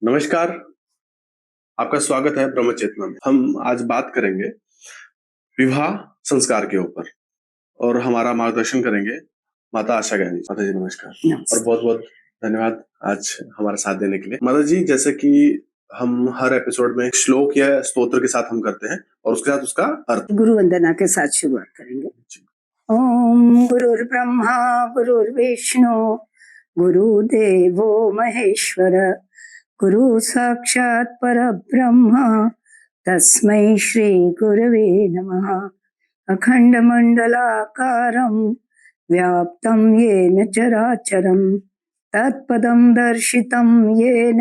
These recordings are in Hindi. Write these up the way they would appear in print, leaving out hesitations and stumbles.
नमस्कार, आपका स्वागत है ब्रह्म चेतना में। हम आज बात करेंगे विवाह संस्कार के ऊपर और हमारा मार्गदर्शन करेंगे माता आशा ज्ञानी। माता जी नमस्कार और बहुत बहुत धन्यवाद आज हमारा साथ देने के लिए। माता जी, जैसे कि हम हर एपिसोड में श्लोक या स्तोत्र के साथ हम करते हैं और उसके साथ उसका अर्थ। गुरु वंदना के साथ शुरुआत करेंगे। ओम गुरुर्ब्रह्मा गुरुर्विष्णु गुरुदेवो महेश्वर गुरु साक्षात् परब्रह्म तस्मै श्री गुरवे नमः। अखंड मंडलाकारं व्याप्तं येन चराचरं तत्पदं दर्शितं येन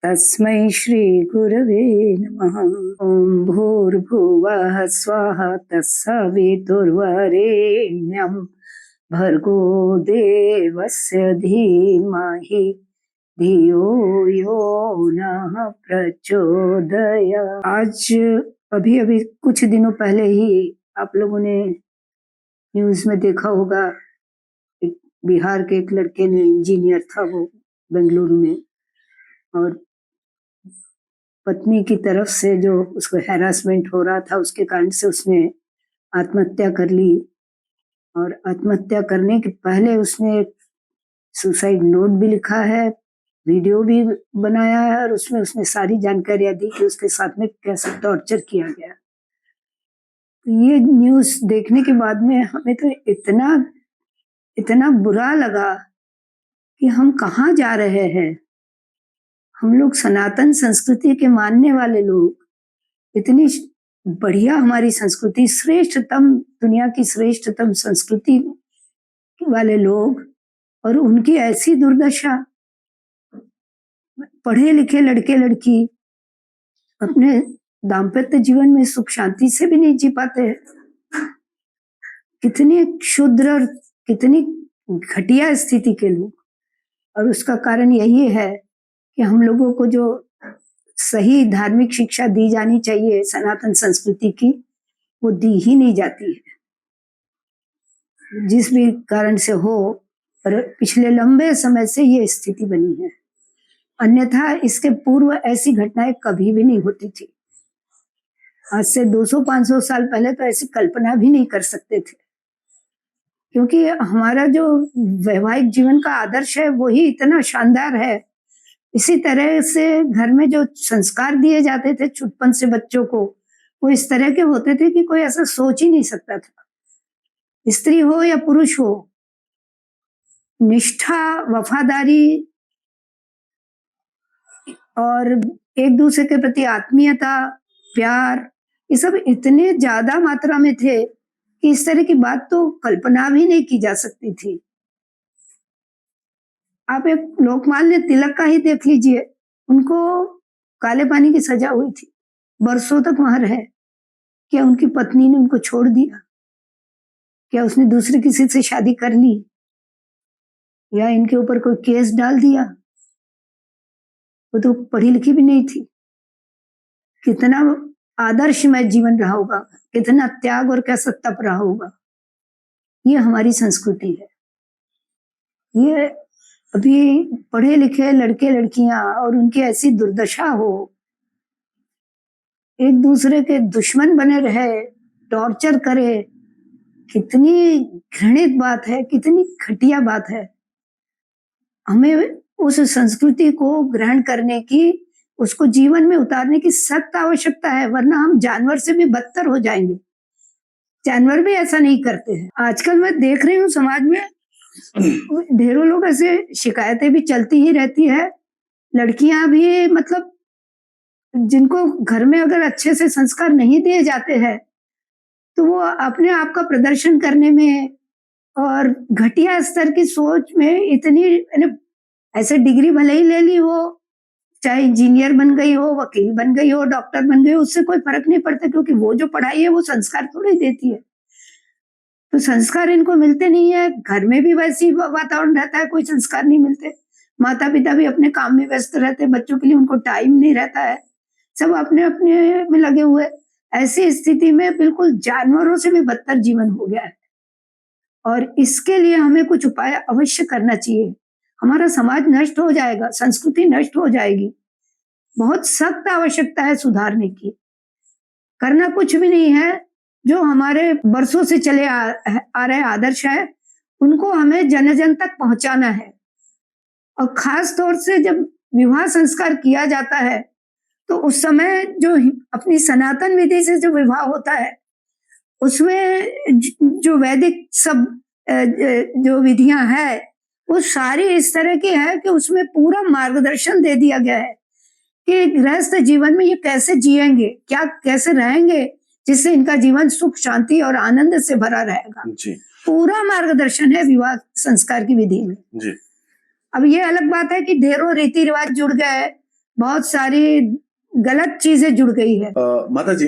तस्मै श्री गुरवे नमः। ओम भूर्भुवः स्वाहा तत्सवितुर्वरेण्यं भर्गो देवस्य धीमहि धियो यो नः प्रचोदयात्। आज अभी कुछ दिनों पहले ही आप लोगों ने न्यूज में देखा होगा, एक बिहार के एक लड़के ने, इंजीनियर था वो, बेंगलुरु में, और पत्नी की तरफ से जो उसको हैरासमेंट हो रहा था उसके कारण से उसने आत्महत्या कर ली। और आत्महत्या करने के पहले उसने एक सुसाइड नोट भी लिखा है, वीडियो भी बनाया है और उसमें उसने सारी जानकारियां दी कि उसके साथ में कैसे टॉर्चर किया गया। तो ये न्यूज देखने के बाद में हमें तो इतना बुरा लगा कि हम कहाँ जा रहे हैं। हम लोग सनातन संस्कृति के मानने वाले लोग, इतनी बढ़िया हमारी संस्कृति, श्रेष्ठतम, दुनिया की श्रेष्ठतम संस्कृति वाले लोग, और उनकी ऐसी दुर्दशा। पढ़े लिखे लड़के लड़की अपने दाम्पत्य जीवन में सुख शांति से भी नहीं जी पाते। कितनी क्षुद्र और कितनी घटिया स्थिति के लोग। और उसका कारण यही है कि हम लोगों को जो सही धार्मिक शिक्षा दी जानी चाहिए सनातन संस्कृति की, वो दी ही नहीं जाती है, जिस भी कारण से हो। पर पिछले लंबे समय से ये स्थिति बनी है, अन्यथा इसके पूर्व ऐसी घटनाएं कभी भी नहीं होती थी। आज से 200-500 साल पहले तो ऐसी कल्पना भी नहीं कर सकते थे, क्योंकि हमारा जो वैवाहिक जीवन का आदर्श है वही इतना शानदार है। इसी तरह से घर में जो संस्कार दिए जाते थे छुटपन से बच्चों को, वो इस तरह के होते थे कि कोई ऐसा सोच ही नहीं सकता था। स्त्री हो या पुरुष हो, निष्ठा, वफादारी और एक दूसरे के प्रति आत्मीयता, प्यार, ये सब इतने ज्यादा मात्रा में थे कि इस तरह की बात तो कल्पना भी नहीं की जा सकती थी। आप एक लोकमान्य तिलक का ही देख लीजिए, उनको काले पानी की सजा हुई थी, बरसों तक वहां रहे। क्या उनकी पत्नी ने उनको छोड़ दिया? क्या उसने दूसरे किसी से शादी कर ली या इनके ऊपर कोई केस डाल दिया? वो तो पढ़ी लिखी भी नहीं थी। कितना आदर्शमय जीवन रहा होगा, कितना त्याग और कैसा तप रहा होगा। ये हमारी संस्कृति है। ये अभी पढ़े लिखे लड़के लड़कियां और उनकी ऐसी दुर्दशा हो, एक दूसरे के दुश्मन बने रहे, टॉर्चर करे, कितनी घृणित बात है, कितनी घटिया बात है। हमें उस संस्कृति को ग्रहण करने की, उसको जीवन में उतारने की सख्त आवश्यकता है, वरना हम जानवर से भी बदतर हो जाएंगे। जानवर भी ऐसा नहीं करते हैं। आजकल मैं देख रही हूँ समाज में ढेरों लोग ऐसे शिकायतें भी चलती ही रहती है। लड़कियां भी, मतलब जिनको घर में अगर अच्छे से संस्कार नहीं दिए जाते हैं तो वो अपने आप का प्रदर्शन करने में और घटिया स्तर की सोच में इतनी, ऐसे डिग्री भले ही ले ली हो, चाहे इंजीनियर बन गई हो, वकील बन गई हो, डॉक्टर बन गई हो, उससे कोई फर्क नहीं पड़ता, क्योंकि वो जो पढ़ाई है वो संस्कार थोड़ी देती है। तो संस्कार इनको मिलते नहीं है। घर में भी वैसी वातावरण रहता है, कोई संस्कार नहीं मिलते। माता पिता भी अपने काम में व्यस्त रहते, बच्चों के लिए उनको टाइम नहीं रहता है, सब अपने अपने में लगे हुए। ऐसी स्थिति में बिल्कुल जानवरों से भी बदतर जीवन हो गया है और इसके लिए हमें कुछ उपाय अवश्य करना चाहिए। हमारा समाज नष्ट हो जाएगा, संस्कृति नष्ट हो जाएगी बहुत सख्त आवश्यकता है सुधारने की। करना कुछ भी नहीं है, जो हमारे बरसों से चले आ रहे आदर्श है, उनको हमें जन जन तक पहुंचाना है। और खास तौर से जब विवाह संस्कार किया जाता है, तो उस समय जो अपनी सनातन विधि से जो विवाह होता है, उसमें जो वैदिक सब जो विधियां है, वो सारी इस तरह की है कि उसमें पूरा मार्गदर्शन दे दिया गया है कि गृहस्थ जीवन में ये कैसे जिएंगे, क्या कैसे रहेंगे, जिससे इनका जीवन सुख शांति और आनंद से भरा रहेगा। जी पूरा मार्गदर्शन है विवाह संस्कार की विधि में। जी। अब ये अलग बात है कि ढेरों रीति रिवाज जुड़ गए, बहुत सारी गलत चीजें जुड़ गई है। माता जी,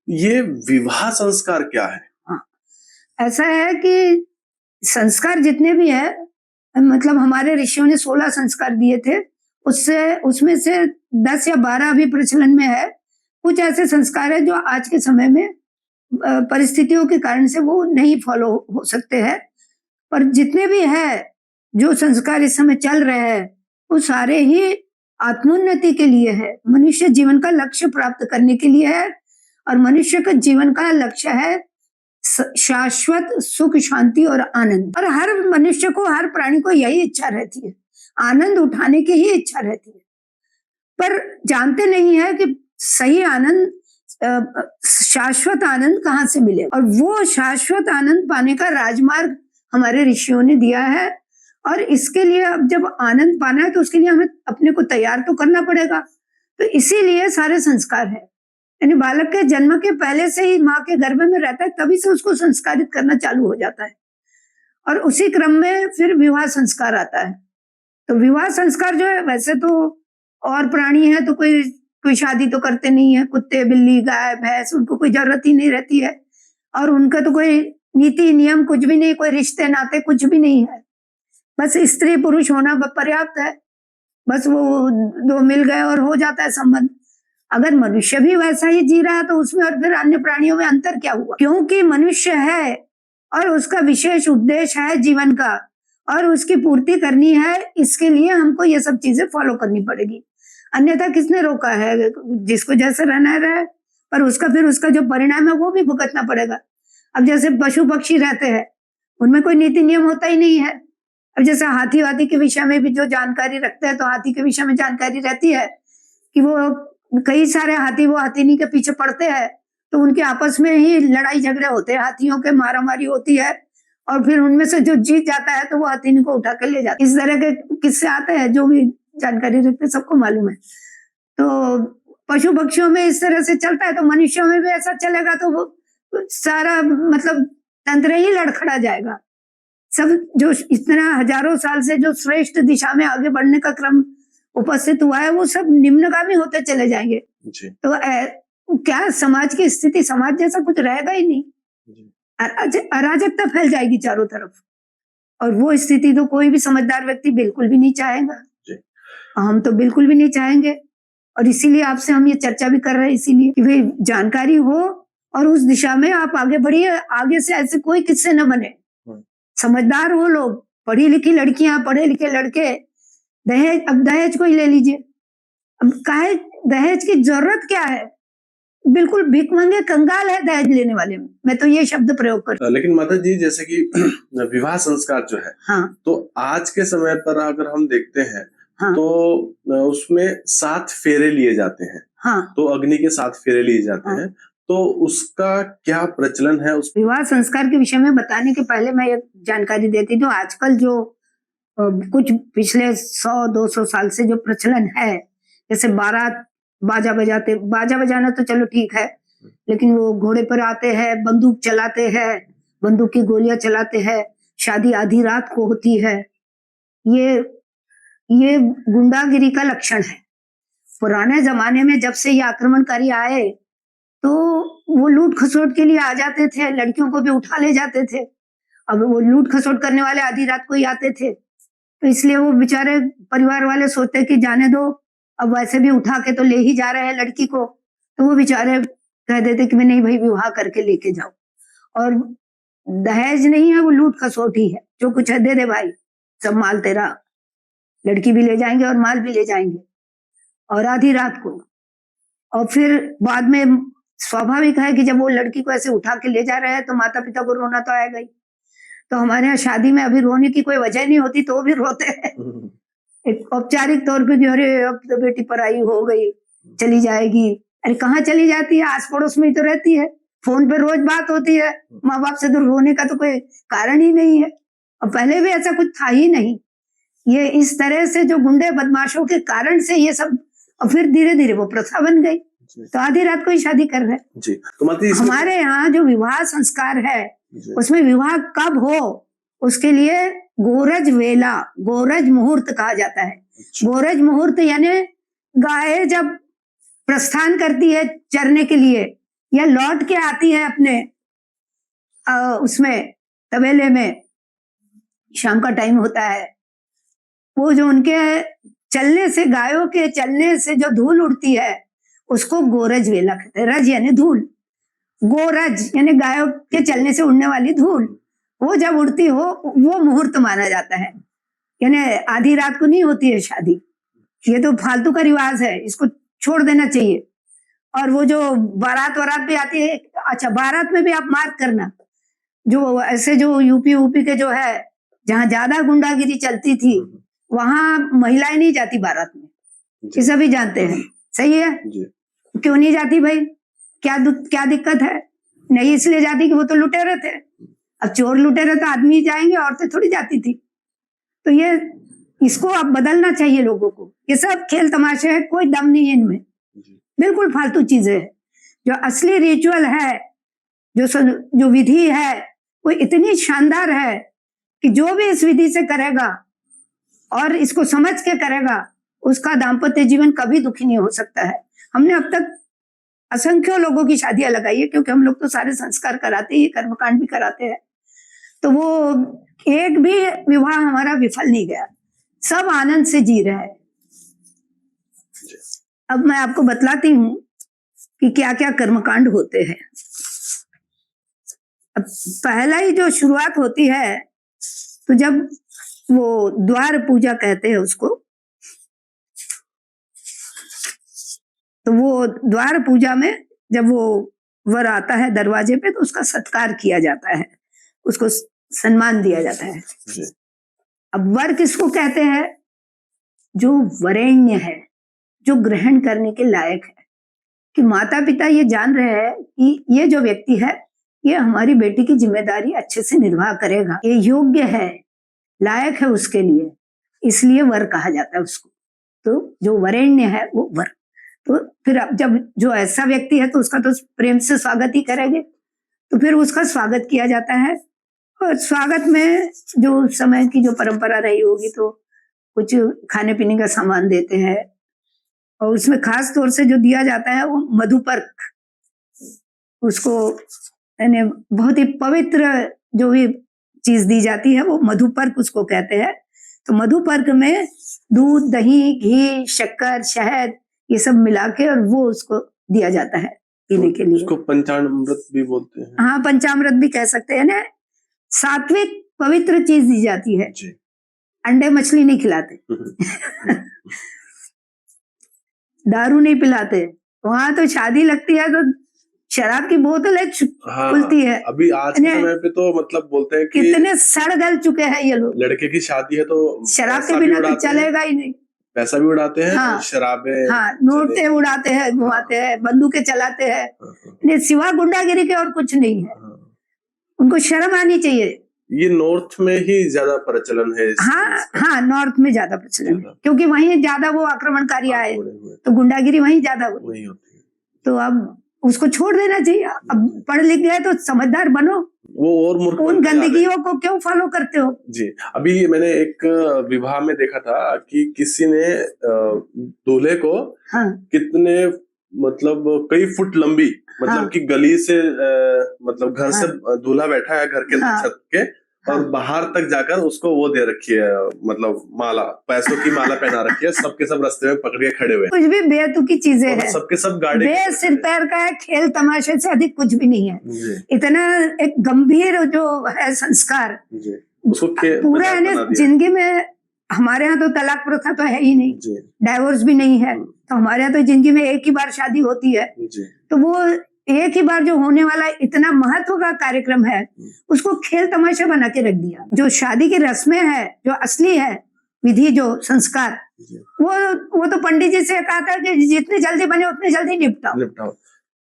ये विवाह संस्कार क्या है? हाँ, ऐसा है कि संस्कार जितने भी है, मतलब हमारे ऋषियों ने 16 संस्कार दिए थे, उसमें से 10 या 12 अभी प्रचलन में है। कुछ ऐसे संस्कार है जो आज के समय में परिस्थितियों के कारण से वो नहीं फॉलो हो सकते हैं, पर जितने भी है जो संस्कार इस समय चल रहे हैं, वो सारे ही आत्मोन्नति के लिए है, मनुष्य जीवन का लक्ष्य प्राप्त करने के लिए है। और मनुष्य का जीवन का लक्ष्य है शाश्वत सुख शांति और आनंद। और हर मनुष्य को, हर प्राणी को यही इच्छा रहती है, आनंद उठाने की ही इच्छा रहती है, पर जानते नहीं है कि सही आनंद, शाश्वत आनंद कहाँ से मिले। और वो शाश्वत आनंद पाने का राजमार्ग हमारे ऋषियों ने दिया है। और इसके लिए अब जब आनंद पाना है, तो उसके लिए हमें अपने को तैयार तो करना पड़ेगा। तो इसीलिए सारे संस्कार है, यानी बालक के जन्म के पहले से ही माँ के गर्भ में रहता है, तभी से उसको संस्कारित करना चालू हो जाता है। और उसी क्रम में फिर विवाह संस्कार आता है। तो विवाह संस्कार जो है, वैसे तो और प्राणी है तो कोई शादी तो करते नहीं है, कुत्ते बिल्ली गाय भैंस, उनको कोई जरूरत ही नहीं रहती है, और उनका तो कोई नीति नियम कुछ भी नहीं, कोई रिश्ते नाते कुछ भी नहीं है, बस स्त्री पुरुष होना पर्याप्त है, बस वो दो मिल गए और हो जाता है संबंध। अगर मनुष्य भी वैसा ही जी रहा है, तो उसमें और फिर अन्य प्राणियों में अंतर क्या हुआ? क्योंकि मनुष्य है और उसका विशेष उद्देश्य है जीवन का, और उसकी पूर्ति करनी है, इसके लिए हमको ये सब चीजें फॉलो करनी पड़ेगी। अन्यथा किसने रोका है? जिसको जैसे रहना है रहे, पर उसका जो परिणाम है वो भी भुगतना पड़ेगा। अब जैसे पशु पक्षी रहते हैं, उनमें कोई नीति नियम होता ही नहीं है। अब जैसे हाथी वाथी के विषय में भी जो जानकारी रखते हैं, तो हाथी के विषय में जानकारी रहती है कि वो कई सारे हाथी वो हाथीनी के पीछे पड़ते हैं, तो उनके आपस में ही लड़ाई झगड़े होते हैं, हाथियों के मारामारी होती है, और फिर उनमें से जो जीत जाता है तो वो हाथीनी को उठा कर ले जाता है। इस तरह के किस्से आते हैं, जो भी जानकारी रखते हैं सबको मालूम है। तो पशु पक्षियों में इस तरह से चलता है, तो मनुष्यों में भी ऐसा चलेगा तो वो सारा मतलब तंत्र ही लड़खड़ा जाएगा। सब जो इतना हजारों साल से जो श्रेष्ठ दिशा में आगे बढ़ने का क्रम उपस्थित हुआ है, वो सब निम्नगामी होते चले जाएंगे जी। तो क्या समाज की स्थिति, समाज जैसा कुछ रहेगा ही नहीं, अराजकता फैल जाएगी चारों तरफ, और वो स्थिति तो कोई भी समझदार व्यक्ति बिल्कुल भी नहीं चाहेगा। हम तो बिल्कुल भी नहीं चाहेंगे, और इसीलिए आपसे हम ये चर्चा भी कर रहे हैं, इसीलिए कि भाई जानकारी हो और उस दिशा में आप आगे बढ़िए। आगे से ऐसे कोई किस्से न बने, समझदार हो लोग, पढ़ी लिखी लड़कियां, पढ़े लिखे लड़के। दहेज, अब दहेज को ही ले लीजिए, अब काहे दहेज की जरूरत क्या है? बिल्कुल भिखमंगे कंगाल है दहेज लेने वाले में, मैं तो ये शब्द प्रयोग कर। लेकिन माता जी, जैसे कि विवाह संस्कार जो है, हाँ, तो आज के समय पर अगर हम देखते हैं, हाँ, तो उसमें 7 फेरे लिए जाते हैं। हाँ, तो अग्नि के 7 फेरे लिए जाते हाँ, हैं, तो उसका क्या प्रचलन है? विवाह संस्कार के विषय में बताने के पहले मैं एक जानकारी देती हूँ। आजकल जो कुछ पिछले 100-200 साल से जो प्रचलन है, जैसे बारात बाजा बजाते, बाजा बजाना तो चलो ठीक है, लेकिन वो घोड़े पर आते हैं, बंदूक चलाते हैं, बंदूक की गोलियां चलाते हैं, शादी आधी रात को होती है, ये गुंडागिरी का लक्षण है। पुराने जमाने में जब से ये आक्रमणकारी आए, तो वो लूट खसोट के लिए आ जाते थे, लड़कियों को भी उठा ले जाते थे। अब वो लूट खसोट करने वाले आधी रात को ही आते थे, तो इसलिए वो बेचारे परिवार वाले सोचते कि जाने दो, अब वैसे भी उठा के तो ले ही जा रहे हैं लड़की को, तो वो बेचारे कह देते कि नहीं भाई विवाह करके लेके जाओ। और दहेज नहीं है, वो लूट खसोट ही है, जो कुछ है दे दे भाई, सब माल तेरा, लड़की भी ले जाएंगे और माल भी ले जाएंगे। और आधी रात को। और फिर बाद में स्वाभाविक है कि जब वो लड़की को ऐसे उठा के ले जा रहे हैं तो माता पिता को रोना तो आएगा ही। तो हमारे यहाँ शादी में अभी रोने की कोई वजह नहीं होती तो भी रोते हैं एक औपचारिक तौर पे कि अरे अब तो बेटी पराई हो गई, चली जाएगी। अरे कहाँ चली जाती है, आस पड़ोस में ही तो रहती है, फोन पे रोज बात होती है, माँ बाप से तो रोने का तो कोई कारण ही नहीं है। और पहले भी ऐसा कुछ था ही नहीं। ये इस तरह से जो गुंडे बदमाशों के कारण से ये सब, और फिर धीरे धीरे वो प्रथा बन गई। तो आधी रात को ही शादी कर रहे हैं जी। तो माता हमारे यहाँ जो विवाह संस्कार है उसमें विवाह कब हो उसके लिए गोरज वेला, गोरज मुहूर्त कहा जाता है। गोरज मुहूर्त यानी गाय जब प्रस्थान करती है चरने के लिए या लौट के आती है अपने उसमें तबेले में, शाम का टाइम होता है, वो जो उनके चलने से, गायों के चलने से जो धूल उड़ती है उसको गोरज वेला कहते हैं। रज यानी धूल, गोरज यानी गायों के चलने से उड़ने वाली धूल, वो जब उड़ती हो वो मुहूर्त माना जाता है। यानी आधी रात को नहीं होती है शादी, ये तो फालतू का रिवाज है, इसको छोड़ देना चाहिए। और वो जो बारात वारात भी आती है, अच्छा बारात में भी आप मार्क करना, जो ऐसे जो यूपी के जो है जहाँ ज्यादा गुंडागिरी चलती थी वहां महिलाएं नहीं जाती बारात में, ये सभी जानते हैं। सही है जी। क्यों नहीं जाती भाई, क्या दिक्कत है? नहीं इसलिए जाती कि वो तो लुटेरे थे, अब चोर लुटेरे तो आदमी जाएंगे, औरतें थोड़ी जाती थी। तो ये इसको अब बदलना चाहिए लोगों को। ये सब खेल तमाशे है, कोई दम नहीं है इनमें, बिल्कुल फालतू चीजें है। जो असली रिचुअल है, जो विधि है वो इतनी शानदार है कि जो भी इस विधि से करेगा और इसको समझ के करेगा उसका दाम्पत्य जीवन कभी दुखी नहीं हो सकता है। हमने अब तक असंख्य लोगों की शादियां लगाई है, क्योंकि हम लोग तो सारे संस्कार कराते ही, कर्मकांड भी कराते हैं। तो वो एक भी विवाह हमारा विफल नहीं गया, सब आनंद से जी रहे हैं। अब मैं आपको बतलाती हूँ कि क्या क्या कर्मकांड होते हैं। अब पहला ही जो शुरुआत होती है, तो जब वो द्वार पूजा कहते हैं उसको, तो वो द्वार पूजा में जब वो वर आता है दरवाजे पे तो उसका सत्कार किया जाता है, उसको सम्मान दिया जाता है। अब वर किसको कहते हैं? जो वरेण्य है, जो ग्रहण करने के लायक है, कि माता पिता ये जान रहे हैं कि ये जो व्यक्ति है ये हमारी बेटी की जिम्मेदारी अच्छे से निर्वाह करेगा, ये योग्य है, लायक है उसके लिए, इसलिए वर कहा जाता है उसको। तो जो वरेण्य है वो वर। तो फिर अब जब जो ऐसा व्यक्ति है तो उसका तो प्रेम से स्वागत ही करेंगे, तो फिर उसका स्वागत किया जाता है। और स्वागत में जो समय की जो परंपरा रही होगी तो कुछ खाने पीने का सामान देते हैं, और उसमें खास तौर से जो दिया जाता है वो मधुपर्क, उसको यानी बहुत ही पवित्र जो भी चीज दी जाती है वो मधुपर्क उसको कहते हैं। तो मधुपर्क में दूध, दही, घी, शक्कर, शहद ये सब मिला के और वो उसको दिया जाता है पीने के लिए। उसको पंचामृत भी बोलते हैं। हाँ, पंचामृत भी कह सकते हैं ना। सात्विक पवित्र चीज दी जाती है, अंडे मछली नहीं खिलाते दारू नहीं पिलाते। वहां तो शादी लगती है तो शराब की बोतलें खुलती है। अभी आज के समय पे तो मतलब बोलते हैं कि कितने सड़ गल चुके हैं ये लोग। लड़के की शादी है तो शराब के बिना तो चलेगा ही नहीं, पैसा भी उड़ाते हैं, हाँ, शराबें, हाँ, नोटें उड़ाते हैं, घुमाते हैं, बंदूकें चलाते हैं, सिवा गुंडागिरी के और कुछ नहीं है। उनको शर्म आनी चाहिए। ये नॉर्थ में ही ज्यादा प्रचलन है। हाँ, नॉर्थ में ज्यादा प्रचलन है, क्योंकि वहीं ज्यादा वो आक्रमणकारी आए तो गुंडागिरी वहीं ज्यादा होती है। तो अब उसको छोड़ देना चाहिए। अब पढ़ लिख गए तो समझदार बनो, वो और मूर्ख उन गंदगियों को क्यों फॉलो करते हो? जी, अभी मैंने एक विवाह में देखा था कि किसी ने दूल्हे को कितने मतलब कई फुट लंबी मतलब कि गली से मतलब घर से दूल्हा बैठा है घर के छत के, और बाहर तक जाकर उसको वो दे रखी है, मतलब माला, पैसों की माला पहना रखी है, सबके सब रास्ते में पकड़ के खड़े हुए। कुछ भी बेतुकी चीजें हैं, सबके सब गाड़ी सिर पैर का है, खेल तमाशे से अधिक कुछ भी नहीं है। इतना एक गंभीर जो है संस्कार, उसको पूरा है जिंदगी में हमारे यहाँ तो तलाक प्रथा तो है ही नहीं, जी डाइवोर्स भी नहीं है, तो हमारे यहाँ तो जिंदगी में एक ही बार शादी होती है। जी तो वो एक ही बार जो होने वाला इतना महत्व का कार्यक्रम है, उसको खेल तमाशा बना के रख दिया। जो शादी की रस्में है, जो असली है विधि, जो संस्कार, जी वो तो पंडित जी से कहा था कि जितने जल्दी बने उतने जल्दी निपटाओ। निपटाओ।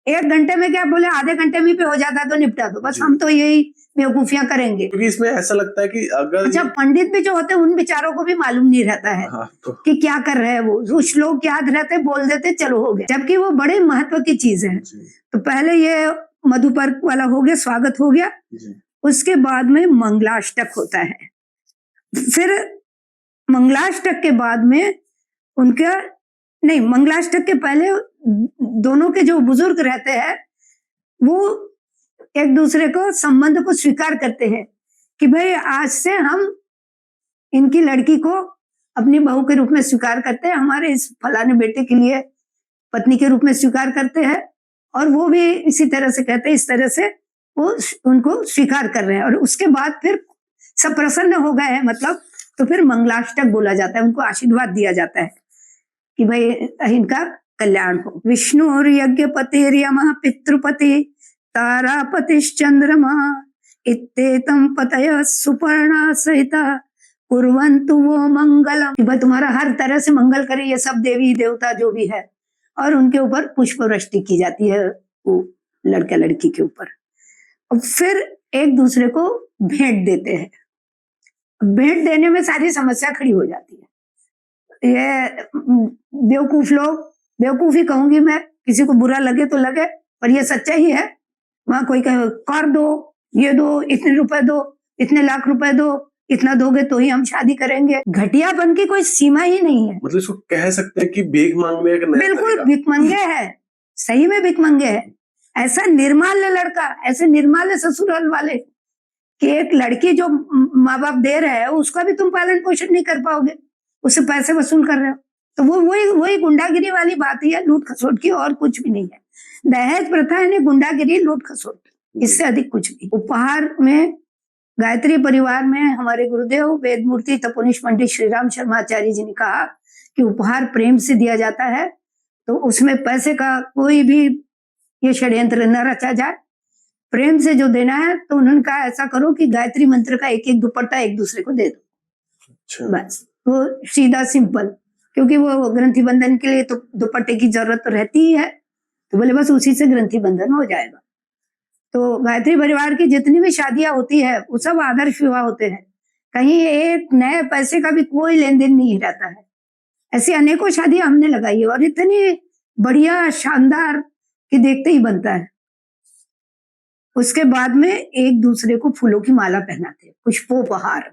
1 घंटे में क्या बोले, आधे घंटे में भी हो जाता है तो निपटा दो, बस जी। हम तो यही बेवकूफियां करेंगे। क्योंकि इसमें ऐसा लगता है कि अगर अच्छा, पंडित भी जो होते हैं उन बेचारों को भी मालूम नहीं रहता है हाँ तो कि क्या कर रहे हैं वो श्लोक याद रहते, बोल देते, चलो हो गया, जबकि वो बड़े महत्व की चीज है। जी तो पहले ये मधुपर्क वाला हो गया, स्वागत हो गया, जी उसके बाद में मंगलाष्टक होता है। फिर मंगलाष्टक के बाद में उनका नहीं, मंगलाष्टक के पहले दोनों के जो बुजुर्ग रहते हैं वो एक दूसरे को संबंध को स्वीकार करते हैं कि भाई आज से हम इनकी लड़की को अपनी बहू के रूप में स्वीकार करते हैं, हमारे इस फलाने बेटे के लिए पत्नी के रूप में स्वीकार करते हैं, और वो भी इसी तरह से कहते हैं, इस तरह से वो उनको स्वीकार कर रहे हैं। और उसके बाद फिर सब प्रसन्न हो गए हैं, मतलब तो फिर मंगलाष्टक बोला जाता है, उनको आशीर्वाद दिया जाता है कि भाई इनका कल्याण हो। विष्णु और यज्ञपति यमः पितृपति तारापतिश्चंद्रमा इत्तेतं पतय सुपर्णा सहिता कुर्वन्तु वो मंगलम, कि भाई तुम्हारा हर तरह से मंगल करे ये सब देवी देवता जो भी है, और उनके ऊपर पुष्प वृष्टि की जाती है वो लड़का लड़की के ऊपर। और फिर एक दूसरे को भेंट देते हैं। भेंट देने में सारी समस्या खड़ी हो जाती है। ये बेवकूफ लोग, बेवकूफी कहूंगी मैं, किसी को बुरा लगे तो लगे, पर ये सच्चा ही है। वहां कोई कहे कर दो, ये दो, इतने रुपए दो, इतने लाख रुपए दो, इतना दोगे तो ही हम शादी करेंगे। घटियापन की कोई सीमा ही नहीं है। मतलब इसको कह सकते हैं कि भीख मांगने का नया बिल्कुल तरीका। भिकमंगे है, सही में भिकमंगे है। ऐसा निर्माल्य लड़का, ऐसे निर्माल्य ससुराल वाले कि एक लड़की जो माँ बाप दे रहे हैं उसका भी तुम पालन पोषण नहीं कर पाओगे, उससे पैसे वसूल कर रहे हो। तो वो वही गुंडागिरी वाली बात ही है, लूट खसोट की, और कुछ भी नहीं है। दहेज प्रथा है, गुंडागिरी, लूट खसोट, इससे अधिक कुछ नहीं। उपहार में गायत्री परिवार में हमारे गुरुदेव वेदमूर्ति तपोनिष्ठ पंडित श्रीराम शर्मा आचार्य जी ने कहा कि उपहार प्रेम से दिया जाता है, तो उसमें पैसे का कोई भी ये षड्यंत्र न रचा जाए, प्रेम से जो देना है। तो उन्होंने कहा ऐसा करो कि गायत्री मंत्र का एक एक दुपट्टा एक दूसरे को दे दो। अच्छा। बस वो सीधा सिंपल, क्योंकि वो ग्रंथि बंधन के लिए तो दुपट्टे की जरूरत तो रहती ही है, तो बोले बस उसी से ग्रंथि बंधन हो जाएगा। तो गायत्री परिवार की जितनी भी शादियां होती है वो सब आदर्श विवाह होते हैं, कहीं एक नए पैसे का भी कोई लेन देन नहीं रहता है। ऐसी अनेकों शादियां हमने लगाई है, और इतनी बढ़िया शानदार कि देखते ही बनता है। उसके बाद में एक दूसरे को फूलों की माला पहनाते हैं, पुष्पोपहार।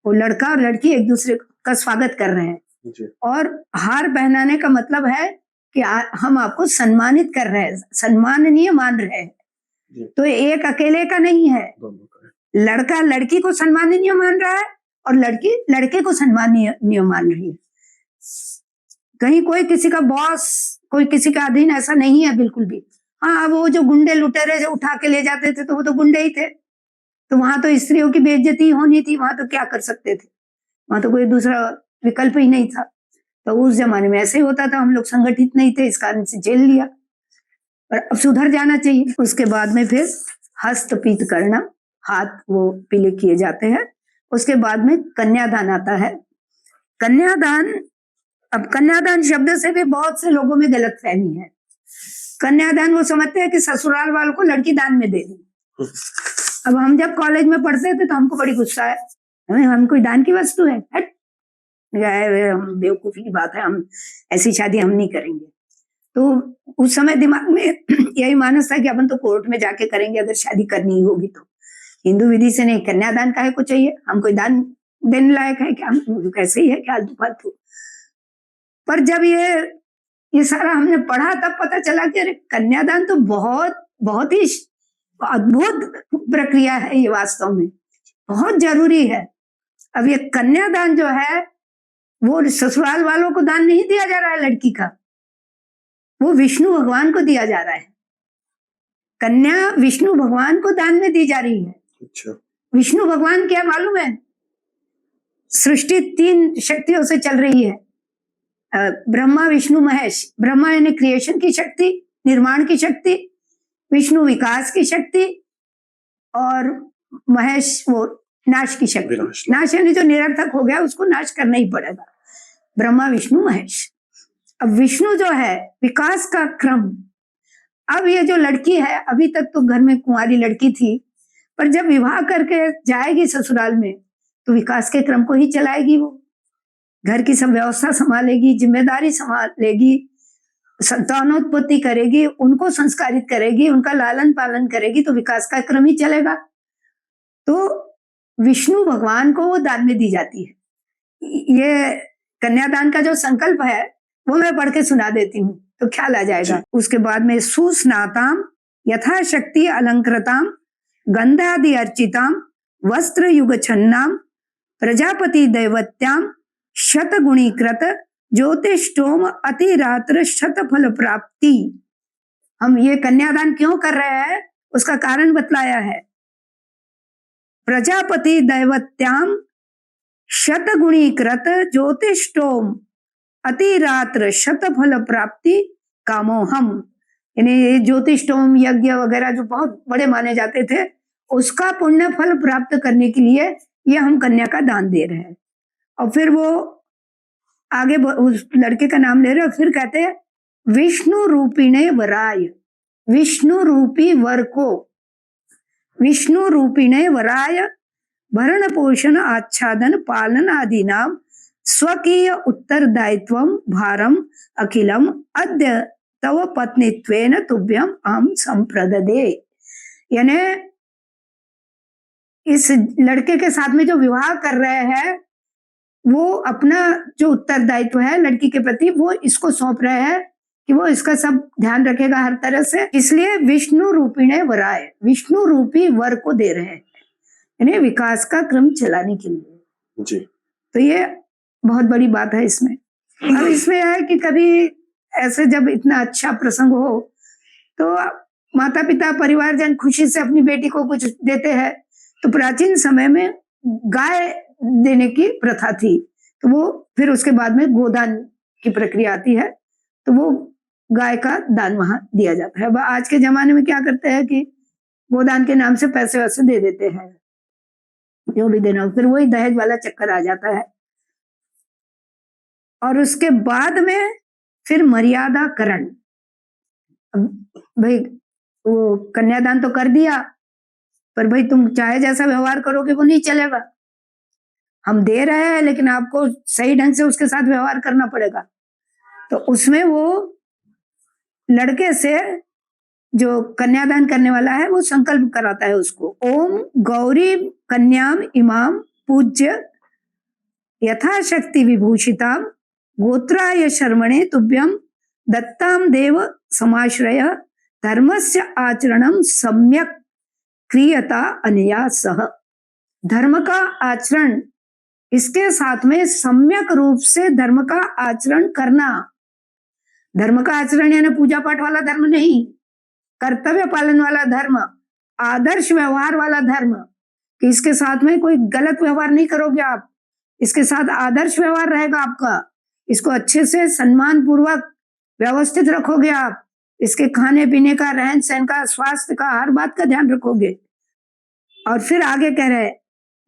वो लड़का और लड़की एक दूसरे का स्वागत कर रहे हैं, जी और हार पहनाने का मतलब है कि हम आपको सम्मानित कर रहे हैं, सम्माननीय मान रहे हैं। जी। तो एक अकेले का नहीं है, दोनों का है। लड़का लड़की को सम्माननीय मान रहा है और लड़की लड़के को सम्माननीय मान रही है। कहीं कोई किसी का बॉस, कोई किसी का अधीन, ऐसा नहीं है बिल्कुल भी। हाँ, वो जो गुंडे लुटेरे जो उठा के ले जाते थे तो वो तो गुंडे ही थे, तो वहां तो स्त्रियों की बेइज्जती होनी थी, वहां तो क्या कर सकते थे, वहां तो कोई दूसरा विकल्प ही नहीं था। तो उस जमाने में ऐसे ही होता था, हम लोग संगठित नहीं थे, इस कारण से झेल लिया, पर अब सुधर जाना चाहिए। उसके बाद में फिर हस्तपीत करना, हाथ वो पीले किए जाते हैं। उसके बाद में कन्यादान आता है। कन्यादान, अब कन्यादान शब्द से भी बहुत से लोगों में गलतफहमी है। कन्यादान वो समझते हैं कि ससुराल वालों को लड़की दान में दे दी। अब हम जब कॉलेज में पढ़ते थे तो हमको बड़ी गुस्सा है, हम कोई दान की वस्तु है, हट, बेवकूफी की बात है, हम ऐसी शादी हम नहीं करेंगे। तो उस समय दिमाग में यही मानस था कि अपन तो कोर्ट में जाके करेंगे अगर शादी करनी होगी तो, हिंदू विधि से नहीं। कन्यादान काहे को चाहिए, हम कोई दान देने लायक है क्या, हम कैसे ही है क्या फालतू। पर जब ये सारा हमने पढ़ा तब पता चला कि अरे कन्यादान तो बहुत बहुत ही अद्भुत प्रक्रिया है, ये वास्तव में बहुत जरूरी है। अब ये कन्यादान जो है वो ससुराल वालों को दान नहीं दिया जा रहा है लड़की का, वो विष्णु भगवान को दिया जा रहा है। कन्या विष्णु भगवान को दान में दी जा रही है। अच्छा। विष्णु भगवान क्या मालूम है, सृष्टि 3 शक्तियों से चल रही है, ब्रह्मा विष्णु महेश। ब्रह्मा यानी क्रिएशन की शक्ति, निर्माण की शक्ति, विष्णु विकास की शक्ति, और महेश वो नाश की शक्ति। नाश यानी जो निरर्थक हो गया उसको नाश करना ही पड़ेगा। ब्रह्मा विष्णु महेश। अब विष्णु जो है विकास का क्रम। अब ये जो लड़की है अभी तक तो घर में कुंवारी लड़की थी, पर जब विवाह करके जाएगी ससुराल में तो विकास के क्रम को ही चलाएगी। वो घर की सब व्यवस्था संभालेगी, जिम्मेदारी संभालेगी, संतानोत्पत्ति करेगी, उनको संस्कारित करेगी, उनका लालन पालन करेगी, तो विकास का क्रम ही चलेगा। तो विष्णु भगवान को वो दान में दी जाती है। ये कन्यादान का जो संकल्प है वो मैं पढ़ के सुना देती हूँ तो ख्याल आ जाएगा। उसके बाद में सुस्नाताम यथाशक्ति अलंकृताम गंधादि अर्चिताम वस्त्र युग छन्नाम प्रजापति दैवत्याम शतगुणीकृत ज्योतिष्टोम अतिरात्र शतफल प्राप्ति। हम ये कन्यादान क्यों कर रहे हैं उसका कारण बतलाया है। प्रजापति दैवत्याम शतगुणीकृत ज्योतिष्टोम अतिरात्र शतफल प्राप्ति कामोहम। यानी ज्योतिष्टोम यज्ञ वगैरह जो बहुत बड़े माने जाते थे उसका पुण्य फल प्राप्त करने के लिए ये हम कन्या का दान दे रहे हैं। और फिर वो आगे उस लड़के का नाम ले रहे, फिर कहते हैं विष्णु रूपिणे वराय, विष्णु रूपी वर को, विष्णु रूपिणे वराय भरण पोषण आच्छादन पालन आदि नाम स्वकीय उत्तरदायित्वम भारम अखिलम अद्य तव पत्नीत्वेन तुभ्यम अहम संप्रददे। यानी इस लड़के के साथ में जो विवाह कर रहे हैं वो अपना जो उत्तरदायित्व है लड़की के प्रति वो इसको सौंप रहे हैं कि वो इसका सब ध्यान रखेगा हर तरह से। इसलिए विष्णु रूपिणे वराय, विष्णु रूपी वर को दे रहे हैं, यानी विकास का क्रम चलाने के लिए जी। तो ये बहुत बड़ी बात है इसमें। अब इसमें है कि कभी ऐसे जब इतना अच्छा प्रसंग हो तो माता पिता परिवारजन खुशी से अपनी बेटी को कुछ देते हैं। तो प्राचीन समय में गाय देने की प्रथा थी, तो वो फिर उसके बाद में गोदान की प्रक्रिया आती है, तो वो गाय का दान वहां दिया जाता है। अब आज के जमाने में क्या करते हैं कि गोदान के नाम से पैसे वैसे दे देते हैं, जो भी देना, फिर वही दहेज वाला चक्कर आ जाता है। और उसके बाद में फिर मर्यादा करण। भाई वो कन्यादान तो कर दिया, पर भाई तुम चाहे जैसा व्यवहार करोगे वो नहीं चलेगा। हम दे रहे हैं लेकिन आपको सही ढंग से उसके साथ व्यवहार करना पड़ेगा। तो उसमें वो लड़के से जो कन्यादान करने वाला है वो संकल्प कराता है उसको, ओम गौरी कन्याम इमाम पूज्य यथाशक्ति विभूषिताम गोत्राय शर्मणे तुभ्यम दत्ताम देव समाश्रय धर्मस्य आचरणम सम्यक क्रियता अनया सह। धर्म का आचरण, इसके साथ में सम्यक रूप से धर्म का आचरण करना। धर्म का आचरण यानी पूजा पाठ वाला धर्म नहीं, कर्तव्य पालन वाला धर्म, आदर्श व्यवहार वाला धर्म, कि इसके साथ में कोई गलत व्यवहार नहीं करोगे आप, इसके साथ आदर्श व्यवहार रहेगा आपका, इसको अच्छे से सम्मान पूर्वक व्यवस्थित रखोगे आप, इसके खाने पीने का, रहन सहन का, स्वास्थ्य का, हर बात का ध्यान रखोगे। और फिर आगे कह रहे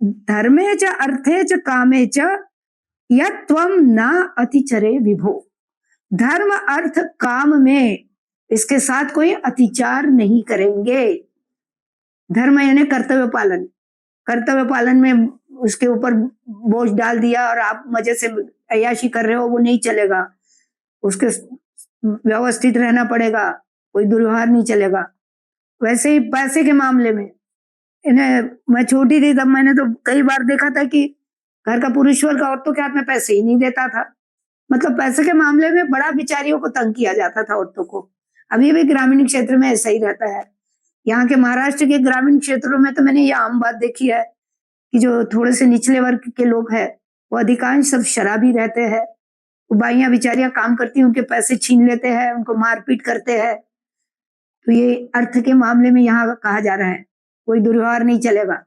धर्मे च अर्थे च कामे च यत्वम न अतिचरे विभो। धर्म अर्थ काम में इसके साथ कोई अतिचार नहीं करेंगे। धर्म यानी कर्तव्य पालन, कर्तव्य पालन में उसके ऊपर बोझ डाल दिया और आप मजे से अय्याशी कर रहे हो, वो नहीं चलेगा। उसके व्यवस्थित रहना पड़ेगा, कोई दुर्व्यवहार नहीं चलेगा। वैसे ही पैसे के मामले में, इन्हें मैं छोटी थी तब मैंने तो कई बार देखा था कि घर का पुरुष वर्ग औरतों के हाथ में पैसे ही नहीं देता था। मतलब पैसे के मामले में बड़ा बिचारियों को तंग किया जाता था औरतों को। अभी भी ग्रामीण क्षेत्र में ऐसा ही रहता है। यहाँ के महाराष्ट्र के ग्रामीण क्षेत्रों में तो मैंने ये आम बात देखी है कि जो थोड़े से निचले वर्ग के लोग हैं वो अधिकांश सब शराबी रहते हैं। वो बाइयां बिचारियां काम करती हैं, उनके पैसे छीन लेते हैं, उनको मारपीट करते हैं। तो ये अर्थ के मामले में यहाँ कहा जा रहा है कोई दुर्व्यवहार नहीं चलेगा।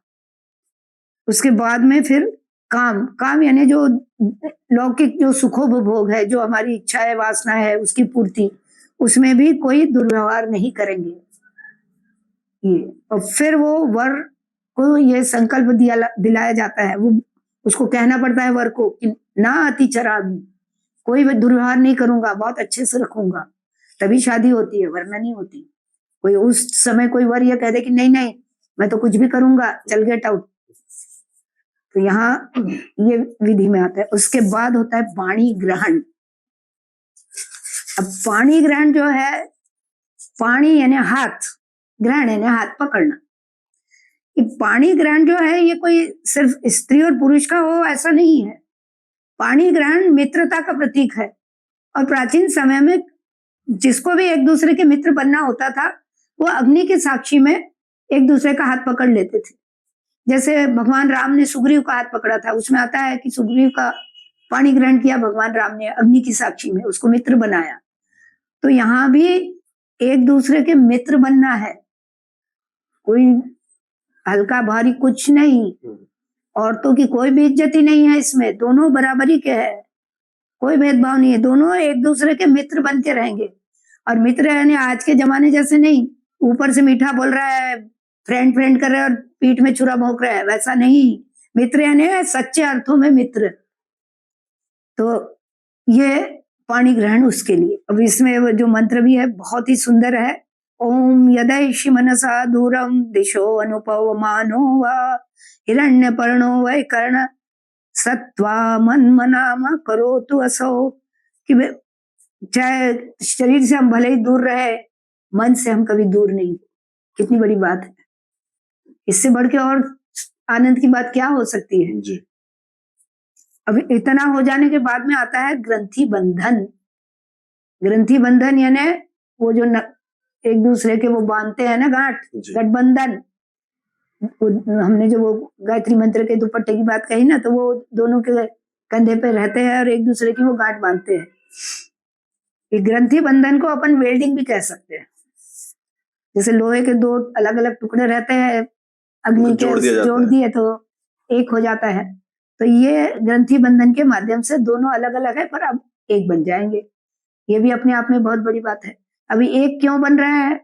उसके बाद में फिर काम, काम यानी जो लौकिक जो सुखोपभोग है, जो हमारी इच्छा है, वासना है, उसकी पूर्ति, उसमें भी कोई दुर्व्यवहार नहीं करेंगे। ये और फिर वो वर को ये संकल्प दिलाया जाता है, वो उसको कहना पड़ता है वर को कि ना अति चरामी, कोई भी दुर्व्यवहार नहीं करूंगा, बहुत अच्छे से रखूंगा, तभी शादी होती है, वरना नहीं होती। कोई उस समय कोई वर ये कह दे कि नहीं नहीं मैं तो कुछ भी करूंगा, चल गेट आउट, तो यहाँ ये विधि में आता है। उसके बाद होता है पाणी ग्रहण। अब पाणी ग्रहण जो है, पाणी यानी हाथ, ग्रहण यानी हाथ पकड़ना। ये पाणी ग्रहण जो है ये कोई सिर्फ स्त्री और पुरुष का हो ऐसा नहीं है। पाणी ग्रहण मित्रता का प्रतीक है, और प्राचीन समय में जिसको भी एक दूसरे के मित्र बनना होता था वो अग्नि के साक्षी में एक दूसरे का हाथ पकड़ लेते थे। जैसे भगवान राम ने सुग्रीव का हाथ पकड़ा था, उसमें आता है कि सुग्रीव का पाणी ग्रहण किया भगवान राम ने अग्नि की साक्षी में, उसको मित्र बनाया। तो यहाँ भी एक दूसरे के मित्र बनना है, कोई हल्का भारी कुछ नहीं, औरतों की कोई भी इज्जती नहीं है इसमें, दोनों बराबरी के हैं, कोई भेदभाव नहीं है, दोनों एक दूसरे के मित्र बन के रहेंगे। और मित्र यानी आज के जमाने जैसे नहीं, ऊपर से मीठा बोल रहा है, फ्रेंड फ्रेंड कर रहा है और पीठ में छुरा भोंक रहा है, वैसा नहीं। मित्र यानी सच्चे अर्थों में मित्र। तो ये पाणी ग्रहण उसके लिए। अब इसमें जो मंत्र भी है बहुत ही सुंदर है। ओम यदैषि मनसा दूरम दिशो अनुपवमानो वा हिरण्यपर्णो वै कर्ण सत्वा मन्मनाम करोतु असौ, कि चाहे शरीर से हम भले ही दूर रहे, मन से हम कभी दूर नहीं। कितनी बड़ी बात है, इससे बढ़ के और आनंद की बात क्या हो सकती है जी। अब इतना हो जाने के बाद में आता है ग्रंथि बंधन। ग्रंथि बंधन यानी वो जो एक दूसरे के वो बांधते हैं ना गांठ, गठबंधन। हमने जो वो गायत्री मंत्र के दुपट्टे की बात कही ना, तो वो दोनों के कंधे पे रहते हैं और एक दूसरे की वो गांठ बांधते हैं। ये ग्रंथि बंधन को अपन वेल्डिंग भी कह सकते हैं। जैसे लोहे के दो अलग अलग टुकड़े रहते हैं, अग्नि के जोड़ दिए तो एक हो जाता है। तो ये ग्रंथि बंधन के माध्यम से दोनों अलग अलग है पर अब एक बन जाएंगे। ये भी अपने आप में बहुत बड़ी बात है। अभी एक क्यों बन रहा है,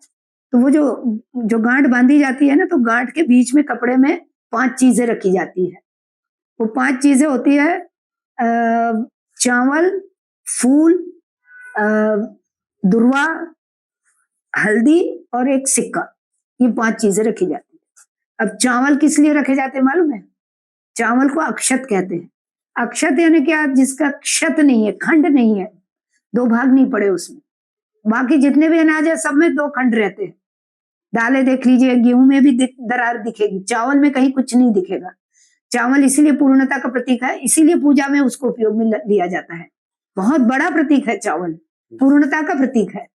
तो वो जो गांठ बांधी जाती है ना, तो गांठ के बीच में कपड़े में 5 चीजें रखी जाती है। वो 5 चीजें होती है चावल, फूल, दुर्वा, हल्दी और एक सिक्का, ये 5 चीजें रखी जाती है। अब चावल किस लिए रखे जाते हैं मालूम है? चावल को अक्षत कहते हैं। अक्षत यानी क्या? जिसका क्षत नहीं है, खंड नहीं है, 2 भाग नहीं पड़े उसमें। बाकी जितने भी अनाज है सब में 2 खंड रहते हैं। दालें देख लीजिए, गेहूं में भी दरार दिखेगी, चावल में कहीं कुछ नहीं दिखेगा। चावल इसीलिए पूर्णता का प्रतीक है, इसीलिए पूजा में उसको उपयोग में लिया जाता है। बहुत बड़ा प्रतीक है चावल, पूर्णता का प्रतीक है।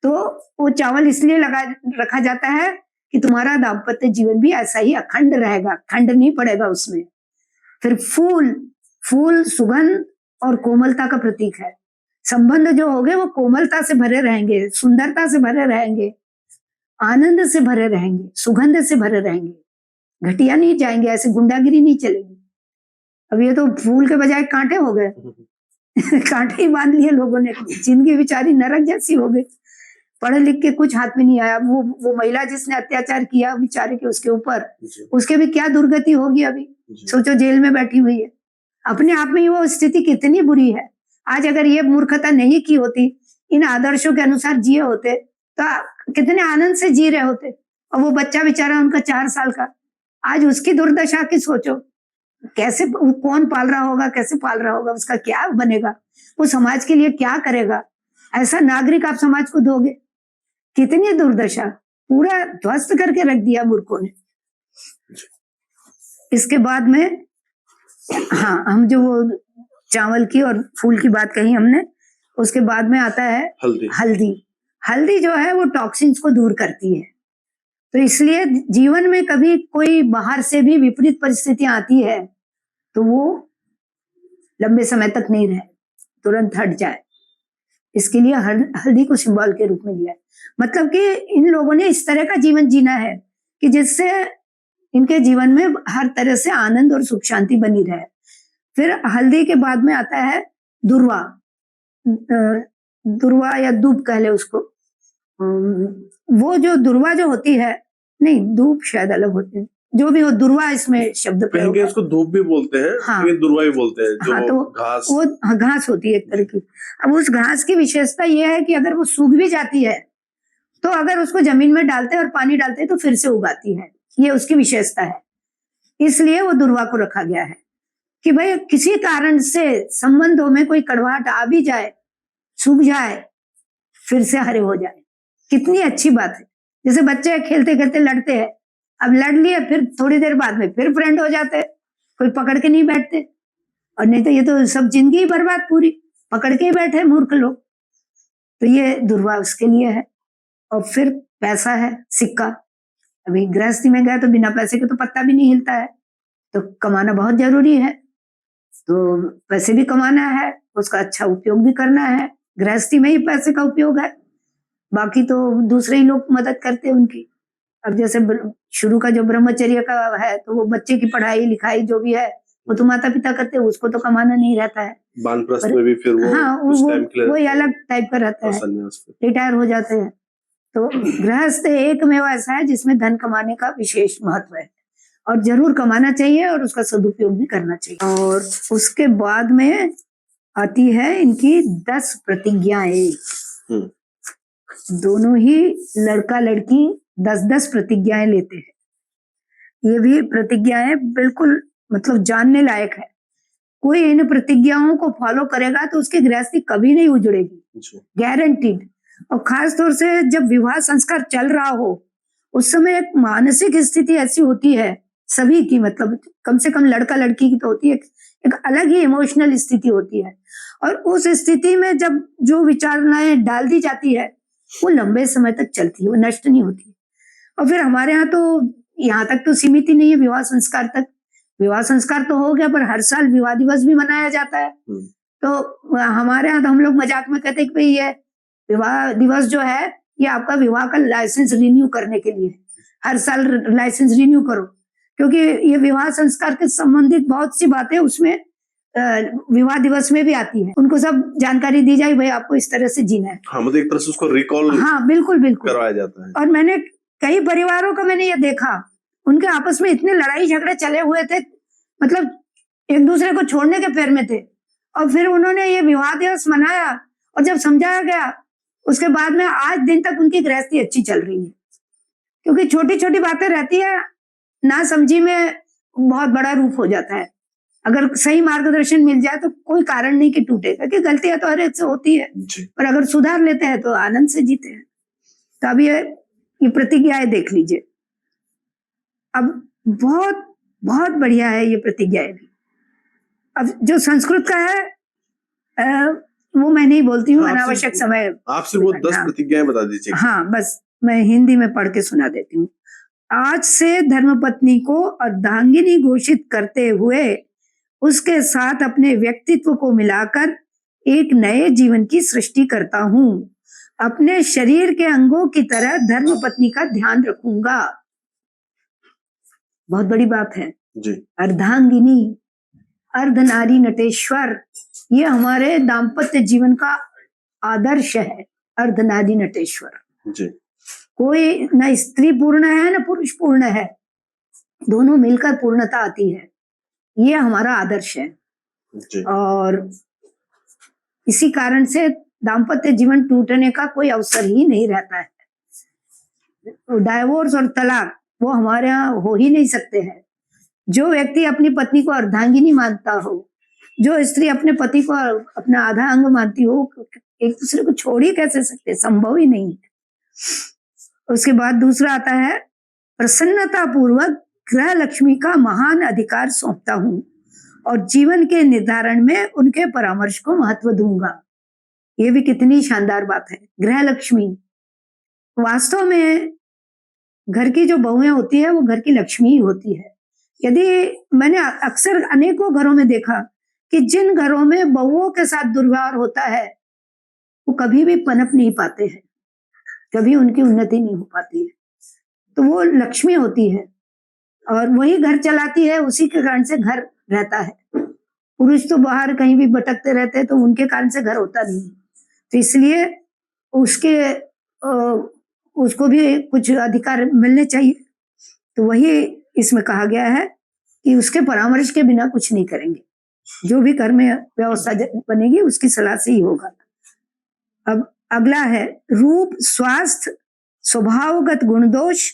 तो वो चावल इसलिए रखा जाता है कि तुम्हारा दाम्पत्य जीवन भी ऐसा ही अखंड रहेगा, खंड नहीं पड़ेगा उसमें। फिर फूल सुगंध और कोमलता का प्रतीक है। संबंध जो होंगे वो कोमलता से भरे रहेंगे, सुंदरता से भरे रहेंगे, आनंद से भरे रहेंगे, सुगंध से भरे रहेंगे, घटिया नहीं जाएंगे, ऐसे गुंडागिरी नहीं चलेगी। अब ये तो फूल के बजाय कांटे हो गए कांटे ही बांध लिए लोगों ने, जिंदगी बेचारी नरक जैसी हो गई। पढ़े लिख के कुछ हाथ में नहीं आया। वो महिला जिसने अत्याचार किया बेचारे के उसके ऊपर, उसके भी क्या दुर्गति होगी अभी। सोचो, जेल में बैठी हुई है। अपने आप में ही वो स्थिति कितनी बुरी है। आज अगर ये मूर्खता नहीं की होती, इन आदर्शों के अनुसार जिए होते, तो कितने आनंद से जी रहे होते। और वो बच्चा बेचारा उनका 4 साल का, आज उसकी दुर्दशा की सोचो, कैसे कौन पाल रहा होगा, कैसे पाल रहा होगा, उसका क्या बनेगा, वो समाज के लिए क्या करेगा। ऐसा नागरिक आप समाज को दोगे? कितनी दुर्दशा, पूरा ध्वस्त करके रख दिया मूर्खों ने। इसके बाद में हाँ, हम जो वो चावल की और फूल की बात कही हमने, उसके बाद में आता है हल्दी जो है वो टॉक्सिन्स को दूर करती है। तो इसलिए जीवन में कभी कोई बाहर से भी विपरीत परिस्थितियां आती है तो वो लंबे समय तक नहीं रहे, तुरंत हट जाए। इसके लिए हल्दी को सिंबल के रूप में लिया है। मतलब कि इन लोगों ने इस तरह का जीवन जीना है कि जिससे इनके जीवन में हर तरह से आनंद और सुख शांति बनी रहे। फिर हल्दी के बाद में आता है दुर्वा। दुर्वा या दूब कह ले उसको। वो जो दुर्वा जो होती है, नहीं दूब शायद अलग होती है, जो भी हो दुर्वा इसमें शब्द कहीं प्रयोग कहीं है। उसको धूप भी बोलते हैं, हाँ। कहीं दुर्वा भी बोलते हैं, जो हाँ, तो घास। वो घास होती है एक तरह की। अब उस घास की विशेषता ये है कि अगर वो सूख भी जाती है तो अगर उसको जमीन में डालते हैं और पानी डालते हैं तो फिर से उगाती है, ये उसकी विशेषता है। इसलिए वो दुर्वा को रखा गया है कि भाई किसी कारण से संबंधों में कोई कड़वाहट आ भी जाए, सूख जाए, फिर से हरे हो जाए, कितनी अच्छी बात है। जैसे बच्चे खेलते खेलते लड़ते हैं, अब लड़ लिए फिर थोड़ी देर बाद में फिर फ्रेंड हो जाते हैं, कोई पकड़ के नहीं बैठते। और नहीं तो ये तो सब जिंदगी ही बर्बाद पूरी, पकड़ के ही बैठे मूर्ख लोग। तो ये दुर्वा उसके लिए है। और फिर पैसा है, सिक्का। अभी गृहस्थी में गए तो बिना पैसे के तो पत्ता भी नहीं हिलता है, तो कमाना बहुत जरूरी है। तो पैसे भी कमाना है, उसका अच्छा उपयोग भी करना है। गृहस्थी में ही पैसे का उपयोग है, बाकी तो दूसरे ही लोग मदद करते हैं उनकी। अब जैसे शुरू का जो ब्रह्मचर्य का है, तो वो बच्चे की पढ़ाई लिखाई जो भी है वो तो माता पिता करते हैं, उसको तो कमाना नहीं रहता है। वानप्रस्थ में भी फिर वो हाँ, कुछ टाइम के लिए वो अलग टाइप का रहता है, संन्यास पे। रिटायर हो जाते हैं। तो गृहस्थ एकमेव ऐसा है जिसमें धन कमाने का विशेष महत्व है, और जरूर कमाना चाहिए और उसका सदुपयोग भी करना चाहिए। और उसके बाद में आती है इनकी 10 प्रतिज्ञाएं। दोनों ही लड़का लड़की 10-10 प्रतिज्ञाएं लेते हैं। ये भी प्रतिज्ञाएं बिल्कुल मतलब जानने लायक है। कोई इन प्रतिज्ञाओं को फॉलो करेगा तो उसकी गृहस्थी कभी नहीं उजड़ेगी, गारंटीड। और खास तौर से जब विवाह संस्कार चल रहा हो, उस समय एक मानसिक स्थिति ऐसी होती है सभी की, मतलब कम से कम लड़का लड़की की तो होती है, एक अलग ही इमोशनल स्थिति होती है। और उस स्थिति में जब जो विचारणाएं डाल दी जाती है वो लंबे समय तक चलती है, वो नष्ट नहीं होती। और फिर हमारे यहाँ तो यहाँ तक तो सीमित ही नहीं है विवाह संस्कार तक। विवाह संस्कार तो हो गया, पर हर साल विवाह दिवस भी मनाया जाता है। तो हमारे यहाँ तो हम लोग मजाक में कहते हैं कि भाई ये विवाह दिवस जो है ये आपका विवाह का लाइसेंस रिन्यू करने के लिए, हर साल लाइसेंस रिन्यू करो, क्योंकि ये विवाह संस्कार के संबंधित बहुत सी बातें उसमें विवाह दिवस में भी आती है। उनको सब जानकारी दी जाए, भाई आपको इस तरह से जीना है। हाँ, मतलब एक तरह से उसको रिकॉल हाँ बिल्कुल बिल्कुल करवाया जाता है। और मैंने कई परिवारों का मैंने ये देखा, उनके आपस में इतने लड़ाई झगड़े चले हुए थे, मतलब एक दूसरे को छोड़ने के फेर में थे, और फिर उन्होंने ये विवाह दिवस मनाया और जब समझाया गया उसके बाद में आज दिन तक उनकी गृहस्थी अच्छी चल रही है। क्योंकि छोटी छोटी बातें रहती है, ना समझी में बहुत बड़ा रूप हो जाता है। अगर सही मार्गदर्शन मिल जाए तो कोई कारण नहीं कि टूटेगा, कि गलतियां तो हर एक से होती है, पर अगर सुधार लेते हैं तो आनंद से जीते हैं। तो अब ये प्रतिज्ञाएं देख लीजिए। अब बहुत बहुत बढ़िया है ये प्रतिज्ञाएं भी। अब जो संस्कृत का है वो मैं नहीं बोलती हूँ, अनावश्यक समय। आपसे वो 10 प्रतिज्ञाएं बता दीजिए। हाँ, बस मैं हिंदी में पढ़ के सुना देती हूँ। आज से धर्मपत्नी को अर्धांगिनी घोषित करते हुए उसके साथ अपने व्यक्तित्व को मिलाकर एक नए जीवन की सृष्टि करता हूँ। अपने शरीर के अंगों की तरह धर्मपत्नी का ध्यान रखूंगा। बहुत बड़ी बात है जी। अर्धांगिनी, अर्धनारी नटेश्वर, ये हमारे दाम्पत्य जीवन का आदर्श है। अर्धनारी नटेश्वर जी। कोई न स्त्री पूर्ण है न पुरुष पूर्ण है, दोनों मिलकर पूर्णता आती है, ये हमारा आदर्श है जी। और इसी कारण से दाम्पत्य जीवन टूटने का कोई अवसर ही नहीं रहता है। डाइवोर्स और तलाक वो हमारे यहाँ हो ही नहीं सकते हैं। जो व्यक्ति अपनी पत्नी को अर्धांगिनी मानता हो, जो स्त्री अपने पति को अपना आधा अंग मानती हो, एक दूसरे को छोड़ ही कैसे सकते, संभव ही नहीं है। उसके बाद दूसरा आता है प्रसन्नता पूर्वक गृह लक्ष्मी का महान अधिकार सौंपता हूं और जीवन के निर्धारण में उनके परामर्श को महत्व दूंगा। ये भी कितनी शानदार बात है। गृह लक्ष्मी वास्तव में घर की जो बहुएं होती है वो घर की लक्ष्मी ही होती है। यदि मैंने अक्सर अनेकों घरों में देखा कि जिन घरों में बहुओं के साथ दुर्व्यवहार होता है वो कभी भी पनप नहीं पाते हैं, कभी उनकी उन्नति नहीं हो पाती है। तो वो लक्ष्मी होती है और वही घर चलाती है, उसी के कारण से घर रहता है। पुरुष तो बाहर कहीं भी भटकते रहते हैं, तो उनके कारण से घर होता नहीं है। तो इसलिए उसके उसको भी कुछ अधिकार मिलने चाहिए। तो वही इसमें कहा गया है कि उसके परामर्श के बिना कुछ नहीं करेंगे। जो भी घर में व्यवस्था बनेगी उसकी सलाह से ही होगा। अब अगला है रूप, स्वास्थ्य, स्वभावगत गुण दोष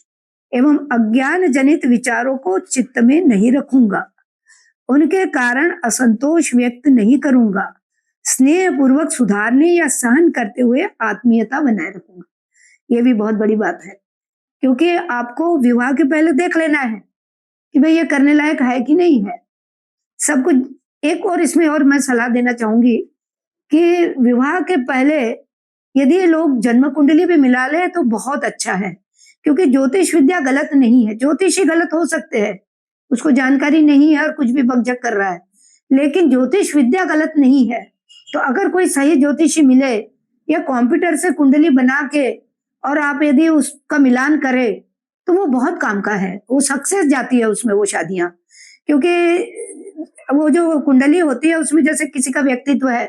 एवं अज्ञान जनित विचारों को चित्त में नहीं रखूंगा, उनके कारण असंतोष व्यक्त नहीं करूंगा, स्नेह पूर्वक सुधारने या सहन करते हुए आत्मीयता बनाए रखूंगा। ये भी बहुत बड़ी बात है, क्योंकि आपको विवाह के पहले देख लेना है कि भाई ये करने लायक है कि नहीं है सब कुछ। एक और इसमें और मैं सलाह देना चाहूंगी कि विवाह के पहले यदि लोग जन्म कुंडली भी मिला ले तो बहुत अच्छा है, क्योंकि ज्योतिष विद्या गलत नहीं है। ज्योतिषी गलत हो सकते हैं, उसको जानकारी नहीं है और कुछ भी बकझक कर रहा है, लेकिन ज्योतिष विद्या गलत नहीं है। तो अगर कोई सही ज्योतिषी मिले या कंप्यूटर से कुंडली बना के और आप यदि उसका मिलान करें तो वो बहुत काम का है, वो सक्सेस जाती है उसमें वो शादियां। क्योंकि वो जो कुंडली होती है उसमें जैसे किसी का व्यक्तित्व है,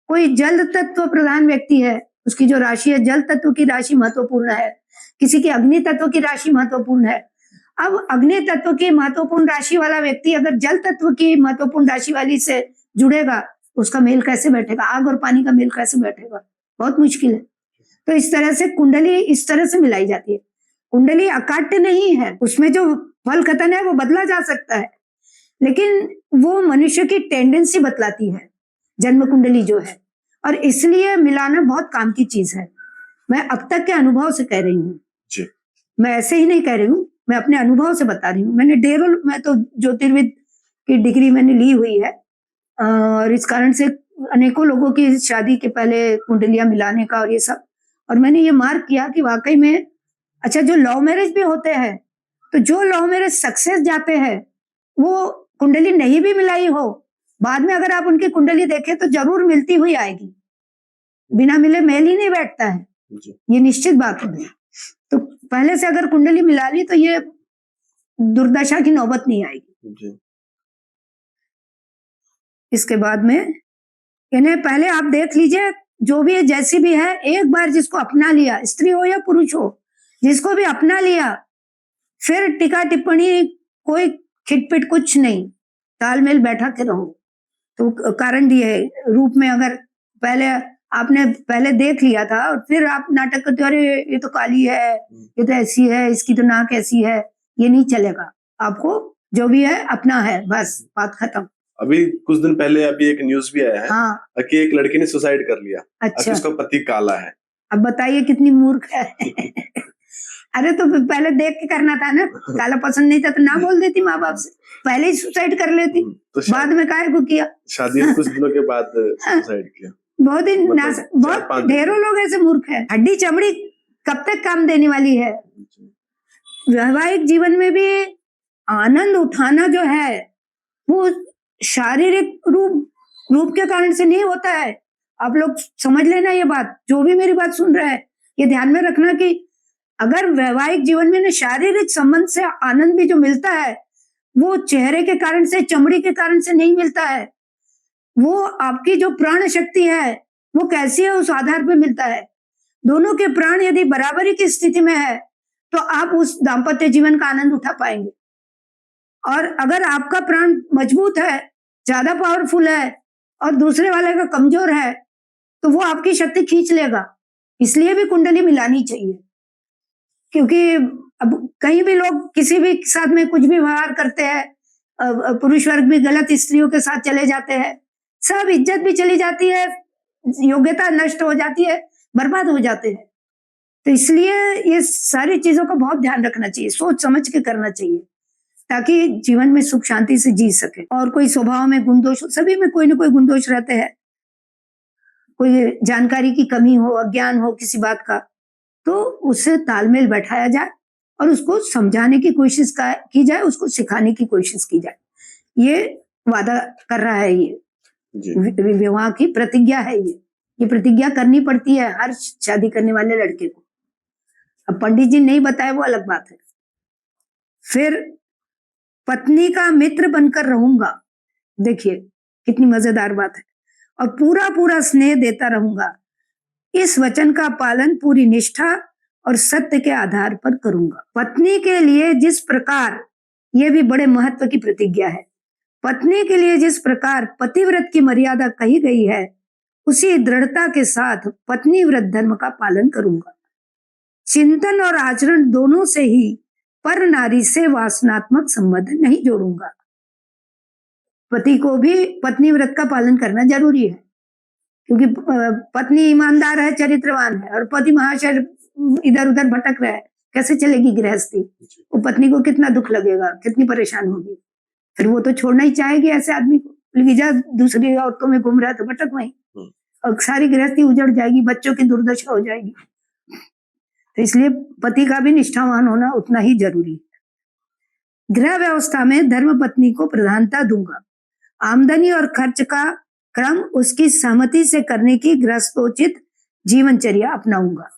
कोई जल तत्व प्रधान व्यक्ति है, उसकी जो राशि है जल तत्व की राशि महत्वपूर्ण है, किसी की अग्नि तत्व की राशि महत्वपूर्ण है। अब अग्नि तत्व की महत्वपूर्ण राशि वाला व्यक्ति अगर जल तत्व की महत्वपूर्ण राशि वाली से जुड़ेगा, उसका मेल कैसे बैठेगा? आग और पानी का मेल कैसे बैठेगा? बहुत मुश्किल है। तो इस तरह से कुंडली इस तरह से मिलाई जाती है। कुंडली अकाट्य नहीं है, उसमें जो फल कथन है वो बदला जा सकता है, लेकिन वो मनुष्य की टेंडेंसी बतलाती है जन्म कुंडली जो है, और इसलिए मिलाना बहुत काम की चीज है। मैं अब तक के अनुभव से कह रही हूँ, मैं ऐसे ही नहीं कह रही हूँ, मैं अपने अनुभव से बता रही हूँ। मैं तो ज्योतिर्विद की डिग्री मैंने ली हुई है, और इस कारण से अनेकों लोगों की शादी के पहले कुंडलियां मिलाने का और ये सब, और मैंने ये मार्क किया कि वाकई में अच्छा जो लव मैरिज भी होते हैं, तो जो लव मैरिज सक्सेस जाते हैं वो कुंडली नहीं भी मिलाई हो, बाद में अगर आप उनकी कुंडली देखें तो जरूर मिलती हुई आएगी, बिना मिले मेल ही नहीं बैठता है, ये निश्चित बात है। तो पहले से अगर कुंडली मिला ली तो ये दुर्दशा की नौबत नहीं आएगी। इसके बाद में इन्हें पहले आप देख लीजिए, जो भी है जैसी भी है, एक बार जिसको अपना लिया, स्त्री हो या पुरुष हो, जिसको भी अपना लिया, फिर टीका टिप्पणी कोई खिटपिट कुछ नहीं, तालमेल बैठा के रहो। तो कारण दिए है रूप में, अगर पहले आपने पहले देख लिया था और फिर आप नाटक करते अरे ये तो काली है, ये तो ऐसी है, इसकी तो नाक ऐसी है, ये नहीं चलेगा। आपको जो भी है अपना है, बस बात खत्म। अभी कुछ दिन पहले अभी एक न्यूज भी आया है, हाँ, कि एक लड़की ने सुसाइड कर लिया। अच्छा, उसका पति काला है। अब बताइए कितनी मूर्ख है। अरे तो पहले देख के करना था ना, काला पसंद नहीं था तो ना बोल देती माँ बाप से, पहले ही सुसाइड कर लेती, तो बाद में काहे को किया? शादी कुछ दिनों के बाद सुसाइड किया। बहुत ही बहुत ढेरों लोग ऐसे मूर्ख है। हड्डी चमड़ी कब तक काम देने वाली है? वैवाहिक जीवन में भी आनंद उठाना जो है वो शारीरिक रूप के कारण से नहीं होता है। आप लोग समझ लेना ये बात, जो भी मेरी बात सुन रहा है ये ध्यान में रखना कि अगर वैवाहिक जीवन में शारीरिक संबंध से आनंद भी जो मिलता है वो चेहरे के कारण से, चमड़ी के कारण से नहीं मिलता है। वो आपकी जो प्राण शक्ति है वो कैसी है उस आधार पर मिलता है। दोनों के प्राण यदि बराबरी की स्थिति में है तो आप उस दाम्पत्य जीवन का आनंद उठा पाएंगे। और अगर आपका प्राण मजबूत है, ज्यादा पावरफुल है और दूसरे वाले का कमजोर है तो वो आपकी शक्ति खींच लेगा। इसलिए भी कुंडली मिलानी चाहिए, क्योंकि अब कहीं भी लोग किसी भी साथ में कुछ भी व्यवहार करते हैं, पुरुष वर्ग भी गलत स्त्रियों के साथ चले जाते हैं, सब इज्जत भी चली जाती है, योग्यता नष्ट हो जाती है, बर्बाद हो जाते हैं। तो इसलिए ये सारी चीजों का बहुत ध्यान रखना चाहिए, सोच समझ के करना चाहिए, ताकि जीवन में सुख शांति से जी सके। और कोई स्वभाव में गुण दोष, सभी में कोई ना कोई गुण दोष रहते हैं, कोई जानकारी की कमी हो, अज्ञान हो किसी बात का, तो उससे तालमेल बैठाया जाए और उसको समझाने की कोशिश की जाए, उसको सिखाने की कोशिश की जाए। ये वादा कर रहा है, ये विवाह की प्रतिज्ञा है, ये प्रतिज्ञा करनी पड़ती है हर शादी करने वाले लड़के को। अब पंडित जी नहीं बताए वो अलग बात है। फिर पत्नी का मित्र बनकर रहूंगा। देखिए कितनी मजेदार बात है। और पूरा पूरा स्नेह देता रहूंगा। इस वचन का पालन पूरी निष्ठा और सत्य के आधार पर करूंगा। पत्नी के लिए जिस प्रकार, यह भी बड़े महत्व की प्रतिज्ञा है, पत्नी के लिए जिस प्रकार पतिव्रत की मर्यादा कही गई है, उसी दृढ़ता के साथ पत्नी व्रत धर्म का पालन करूंगा। चिंतन और आचरण दोनों से ही पर नारी से वासनात्मक संबंध नहीं जोड़ूंगा। पति को भी पत्नी व्रत का पालन करना जरूरी है, क्योंकि पत्नी ईमानदार है, चरित्रवान है, और पति महाशय इधर उधर भटक रहा है, कैसे चलेगी गृहस्थी? वो पत्नी को कितना दुख लगेगा, कितनी परेशान होगी। फिर वो तो छोड़ना ही चाहेगी ऐसे आदमी को, लेकिन जा दूसरी औरतों में घूम रहा है तो भटक वहीं, और सारी गृहस्थी उजड़ जाएगी, बच्चों की दुर्दशा हो जाएगी। तो इसलिए पति का भी निष्ठावान होना उतना ही जरूरी है। गृह व्यवस्था में धर्म पत्नी को प्रधानता दूंगा। आमदनी और खर्च का क्रम उसकी सहमति से करने की गृहस्थोचित जीवनचर्या अपनाऊंगा।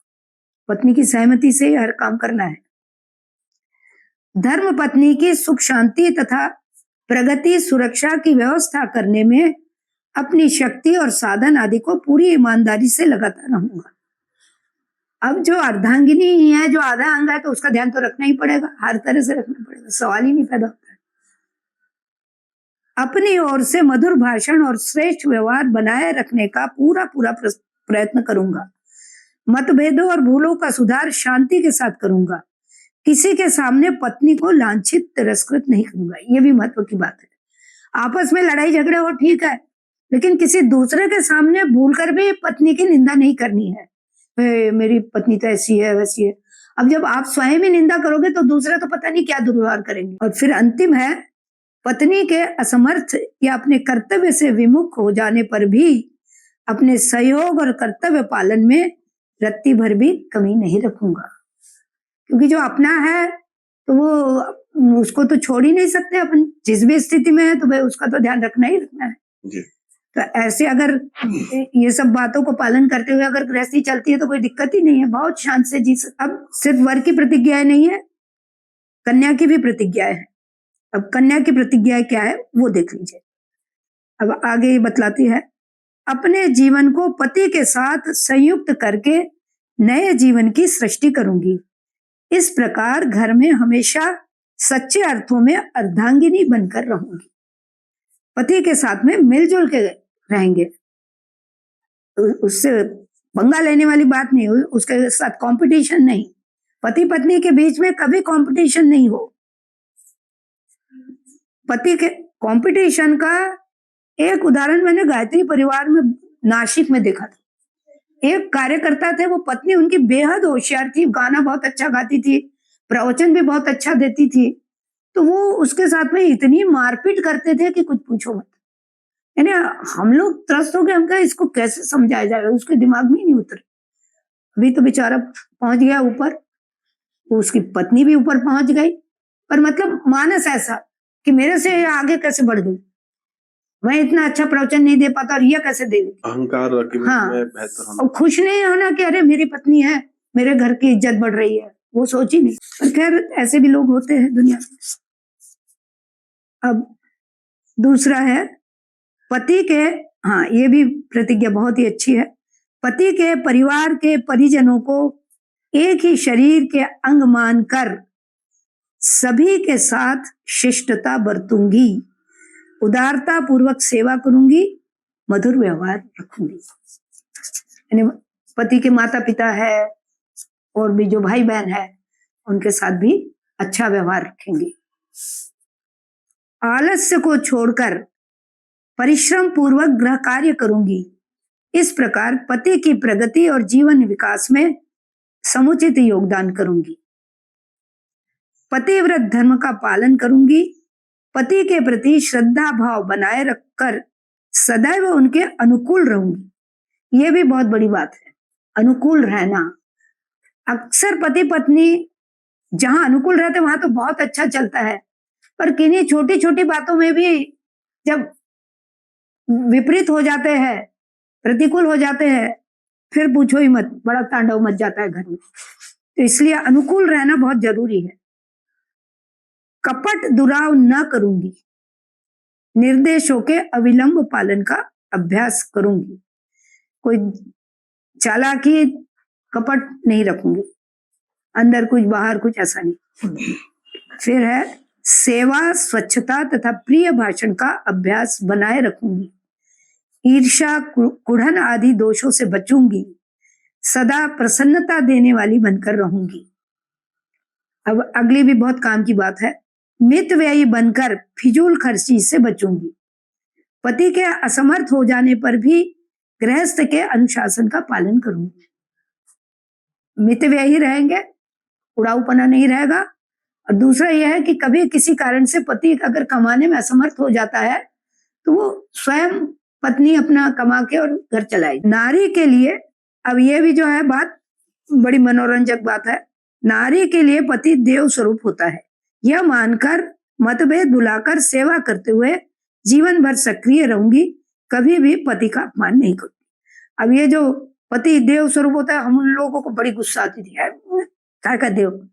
पत्नी की सहमति से हर काम करना है। धर्म पत्नी की सुख शांति तथा प्रगति सुरक्षा की व्यवस्था करने में अपनी शक्ति और साधन आदि को पूरी ईमानदारी से लगाता रहूंगा। अब जो अर्धांगिनी है, जो आधा अंग है, तो उसका ध्यान तो रखना ही पड़ेगा, हर तरह से रखना पड़ेगा, सवाल ही नहीं पैदा होता है। अपनी ओर से मधुर भाषण और श्रेष्ठ व्यवहार बनाए रखने का पूरा पूरा प्रयत्न करूंगा। मतभेदों और भूलों का सुधार शांति के साथ करूंगा। किसी के सामने पत्नी को लांछित तिरस्कृत नहीं करूंगा। ये भी महत्व की बात है। आपस में लड़ाई झगड़े हो ठीक है, लेकिन किसी दूसरे के सामने भूलकर भी पत्नी की निंदा नहीं करनी है। मेरी पत्नी तो ऐसी है वैसी है। अब जब आप स्वयं ही निंदा करोगे तो दूसरे तो पता नहीं क्या दुर्व्यवहार करेंगे। और फिर अंतिम है, पत्नी के असमर्थ या अपने कर्तव्य से विमुख हो जाने पर भी अपने सहयोग और कर्तव्य पालन में रत्ती भर भी कमी नहीं रखूंगा। क्योंकि जो अपना है तो वो उसको तो छोड़ ही नहीं सकते अपन, जिस भी स्थिति में है तो भाई उसका तो ध्यान रखना ही रखना है जी। तो ऐसे अगर ये सब बातों को पालन करते हुए अगर गृहस्थी चलती है तो कोई दिक्कत ही नहीं है, बहुत शांत से जी सकते। अब सिर्फ वर की प्रतिज्ञा नहीं है, कन्या की भी प्रतिज्ञा है। अब कन्या की प्रतिज्ञा क्या है वो देख लीजिए। अब आगे ये बतलाती है, अपने जीवन को पति के साथ संयुक्त करके नए जीवन की सृष्टि करूंगी। इस प्रकार घर में हमेशा सच्चे अर्थों में अर्धांगिनी बनकर रहूंगी। पति के साथ में मिलजुल के रहेंगे, उससे पंगा लेने वाली बात नहीं, उसके साथ कंपटीशन नहीं। पति पत्नी के बीच में कभी कंपटीशन नहीं हो। पति के कंपटीशन का एक उदाहरण मैंने गायत्री परिवार में नासिक में देखा था। एक कार्यकर्ता थे, वो पत्नी उनकी बेहद होशियार थी, गाना बहुत अच्छा गाती थी, प्रवचन भी बहुत अच्छा देती थी, तो वो उसके साथ में इतनी मारपीट करते थे कि कुछ पूछो मत। यानी हम लोग त्रस्त हो गए, हम कहे इसको कैसे समझाया जाए, उसके दिमाग में ही नहीं उतरे। अभी तो बेचारा पहुंच गया ऊपर, उसकी पत्नी भी ऊपर पहुंच गई, पर मतलब मानस ऐसा कि मेरे से आगे कैसे बढ़ गई, मैं इतना अच्छा प्रवचन नहीं दे पाता और ये कैसे दे गई। अहंकार हाँ, बेहतर होना। और खुश नहीं होना कि अरे मेरी पत्नी है, मेरे घर की इज्जत बढ़ रही है, वो सोच ही नहीं। पर खैर ऐसे भी लोग होते हैं दुनिया में। अब दूसरा है पति के, हाँ ये भी प्रतिज्ञा बहुत ही अच्छी है। पति के परिवार के परिजनों को एक ही शरीर के अंग मानकर सभी के साथ शिष्टता बरतूंगी, उदारता पूर्वक सेवा करूंगी, मधुर व्यवहार रखूंगी। यानी पति के माता पिता है और भी जो भाई बहन है उनके साथ भी अच्छा व्यवहार रखेंगे। आलस्य को छोड़कर परिश्रम पूर्वक गृह कार्य करूंगी। इस प्रकार पति की प्रगति और जीवन विकास में समुचित योगदान करूंगी। पतिव्रत धर्म का पालन करूंगी। पति के प्रति श्रद्धा भाव बनाए रखकर सदैव उनके अनुकूल रहूंगी। ये भी बहुत बड़ी बात है, अनुकूल रहना। अक्सर पति पत्नी जहां अनुकूल रहते वहां तो बहुत अच्छा चलता है, पर किन्हीं छोटी छोटी बातों में भी जब विपरीत हो जाते हैं, प्रतिकूल हो जाते हैं, फिर पूछो ही मत, बड़ा तांडव मच जाता है घर में। तो इसलिए अनुकूल रहना बहुत जरूरी है। कपट दुराव न करूंगी। निर्देशों के अविलंब पालन का अभ्यास करूंगी। कोई चालाकी कपट नहीं रखूंगी, अंदर कुछ बाहर कुछ, ऐसा नहीं। फिर है सेवा, स्वच्छता तथा प्रिय भाषण का अभ्यास बनाए रखूंगी। ईर्ष्या, कुढ़न आदि दोषों से बचूंगी। सदा प्रसन्नता देने वाली बनकर रहूंगी। अब अगली भी बहुत काम की बात है। मितव्ययी बनकर फिजूल खर्ची से बचूंगी। पति के असमर्थ हो जाने पर भी गृहस्थ के अनुशासन का पालन करूंगी। मितव्ययी रहेंगे, उड़ाऊपना नहीं रहेगा। और दूसरा यह है कि कभी किसी कारण से पति अगर कमाने में असमर्थ हो जाता है तो वो स्वयं पत्नी अपना कमा के और घर चलाएगी। नारी के लिए अब ये भी जो है बात बड़ी मनोरंजक बात है। नारी के लिए पति देव स्वरूप होता है, यह मानकर मतभेद बुलाकर सेवा करते हुए जीवन भर सक्रिय रहूंगी। कभी भी पति का अपमान नहीं करूंगी। अब ये जो पति देव स्वरूप होता है, हम उन लोगों को बड़ी गुस्सा आती थी, यार क्या का देव।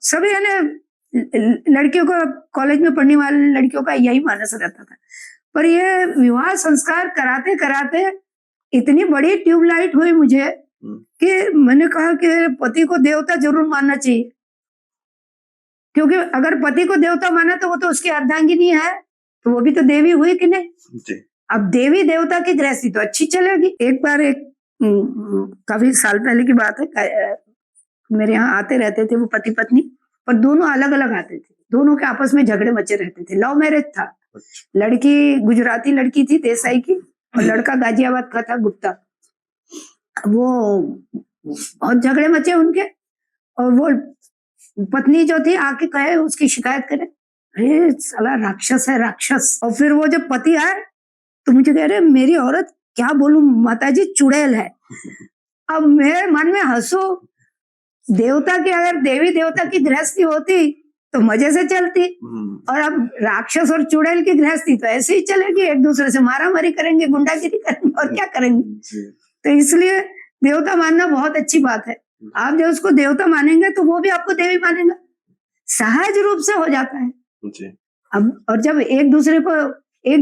सभी है ना, लड़कियों को, कॉलेज में पढ़ने वाले लड़कियों का यही मानस रहता था। पर ये विवाह संस्कार कराते कराते इतनी बड़ी ट्यूबलाइट हुई मुझे कि मैंने कहा कि पति को देवता जरूर मानना चाहिए, क्योंकि अगर पति को देवता माना तो वो तो उसकी अर्धांगिनी है, तो वो भी तो देवी हुई कि नहीं जी। अब देवी देवता की गृहस्थी तो अच्छी चलेगी। एक बार एक काफी साल पहले की बात है, मेरे यहाँ आते रहते थे वो पति पत्नी, पर दोनों अलग अलग आते थे। दोनों के आपस में झगड़े मचे रहते थे। लव मैरिज था। लड़की गुजराती लड़की थी, देसाई की, और लड़का गाजियाबाद का था, गुप्ता। वो बहुत झगड़े मचे उनके, और वो पत्नी जो थी आके कहे, उसकी शिकायत करे, अरे साला राक्षस है, राक्षस। और फिर वो जब पति आए तो मुझे कह रहे, मेरी औरत क्या बोलूं माताजी, चुड़ैल है। अब मेरे मन में हंसो, देवता की, अगर देवी देवता की गृहस्थी होती तो मजे से चलती, और अब राक्षस और चुड़ैल की गृहस्थी तो ऐसे ही चलेगी, एक दूसरे से मारामारी करेंगे, गुंडागिरी करेंगे, और क्या करेंगे। तो इसलिए देवता मानना बहुत अच्छी बात है। आप जब उसको देवता मानेंगे तो वो भी आपको देवी मानेगा, सहज रूप से हो जाता है जी। अब और जब एक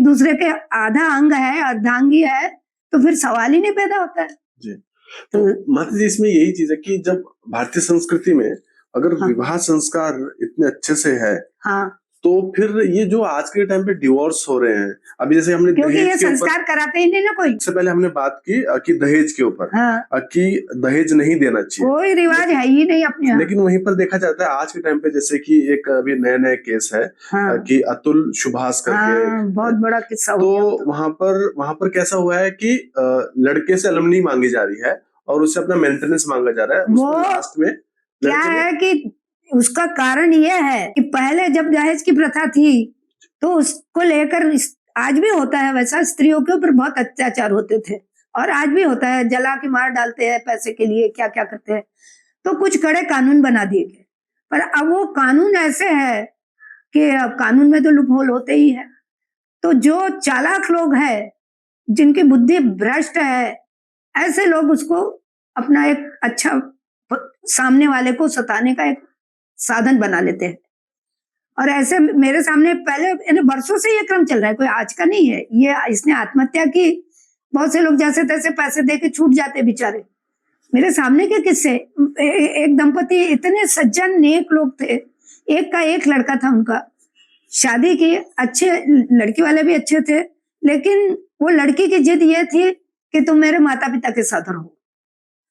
दूसरे के आधा अंग है, अर्धांगी है, तो फिर सवाल ही नहीं पैदा होता है जी। तो माता जी, इसमें यही चीज है कि जब भारतीय संस्कृति में अगर विवाह संस्कार इतने अच्छे से है, तो फिर ये जो आज के टाइम पे डिवोर्स हो रहे हैं, अभी जैसे हमने क्योंकि ये संस्कार कराते ही नहीं ना कोई। इससे पहले हमने बात की कि दहेज के ऊपर, कि दहेज नहीं देना चाहिए, कोई रिवाज है ही नहीं अपने यहाँ। लेकिन वहीं पर देखा जाता है आज के टाइम पे, जैसे कि एक अभी नए केस है कि अतुल सुभाष करके, बहुत बड़ा किस्सा। तो वहां पर कैसा हुआ है कि लड़के से अलमनी मांगी जा रही है और उससे अपना मेंटेनेंस मांगा जा रहा है। वो लास्ट में क्या है कि उसका कारण यह है कि पहले जब दहेज की प्रथा थी तो उसको लेकर, आज भी होता है वैसा, स्त्रियों के ऊपर बहुत अत्याचार होते थे, और आज भी होता है, जला के मार डालते हैं पैसे के लिए, क्या क्या करते हैं। तो कुछ कड़े कानून बना दिए गए, पर अब वो कानून ऐसे है कि अब कानून में तो लूपहोल होते ही है। तो जो चालाक लोग हैं, जिनकी बुद्धि भ्रष्ट है, ऐसे लोग उसको अपना एक अच्छा, सामने वाले को सताने का एक साधन बना लेते हैं। और ऐसे मेरे सामने पहले बरसों से ये क्रम चल रहा है, कोई आज का नहीं है। ये इसने आत्महत्या की, बहुत से लोग जैसे तैसे पैसे देके छूट जाते बेचारे। मेरे सामने के किस्से, एक दंपति इतने सज्जन नेक लोग थे, एक का एक लड़का था, उनका शादी की, अच्छे लड़की वाले भी अच्छे थे, लेकिन वो लड़की की जिद ये थी कि तुम मेरे माता पिता के साथ रहो।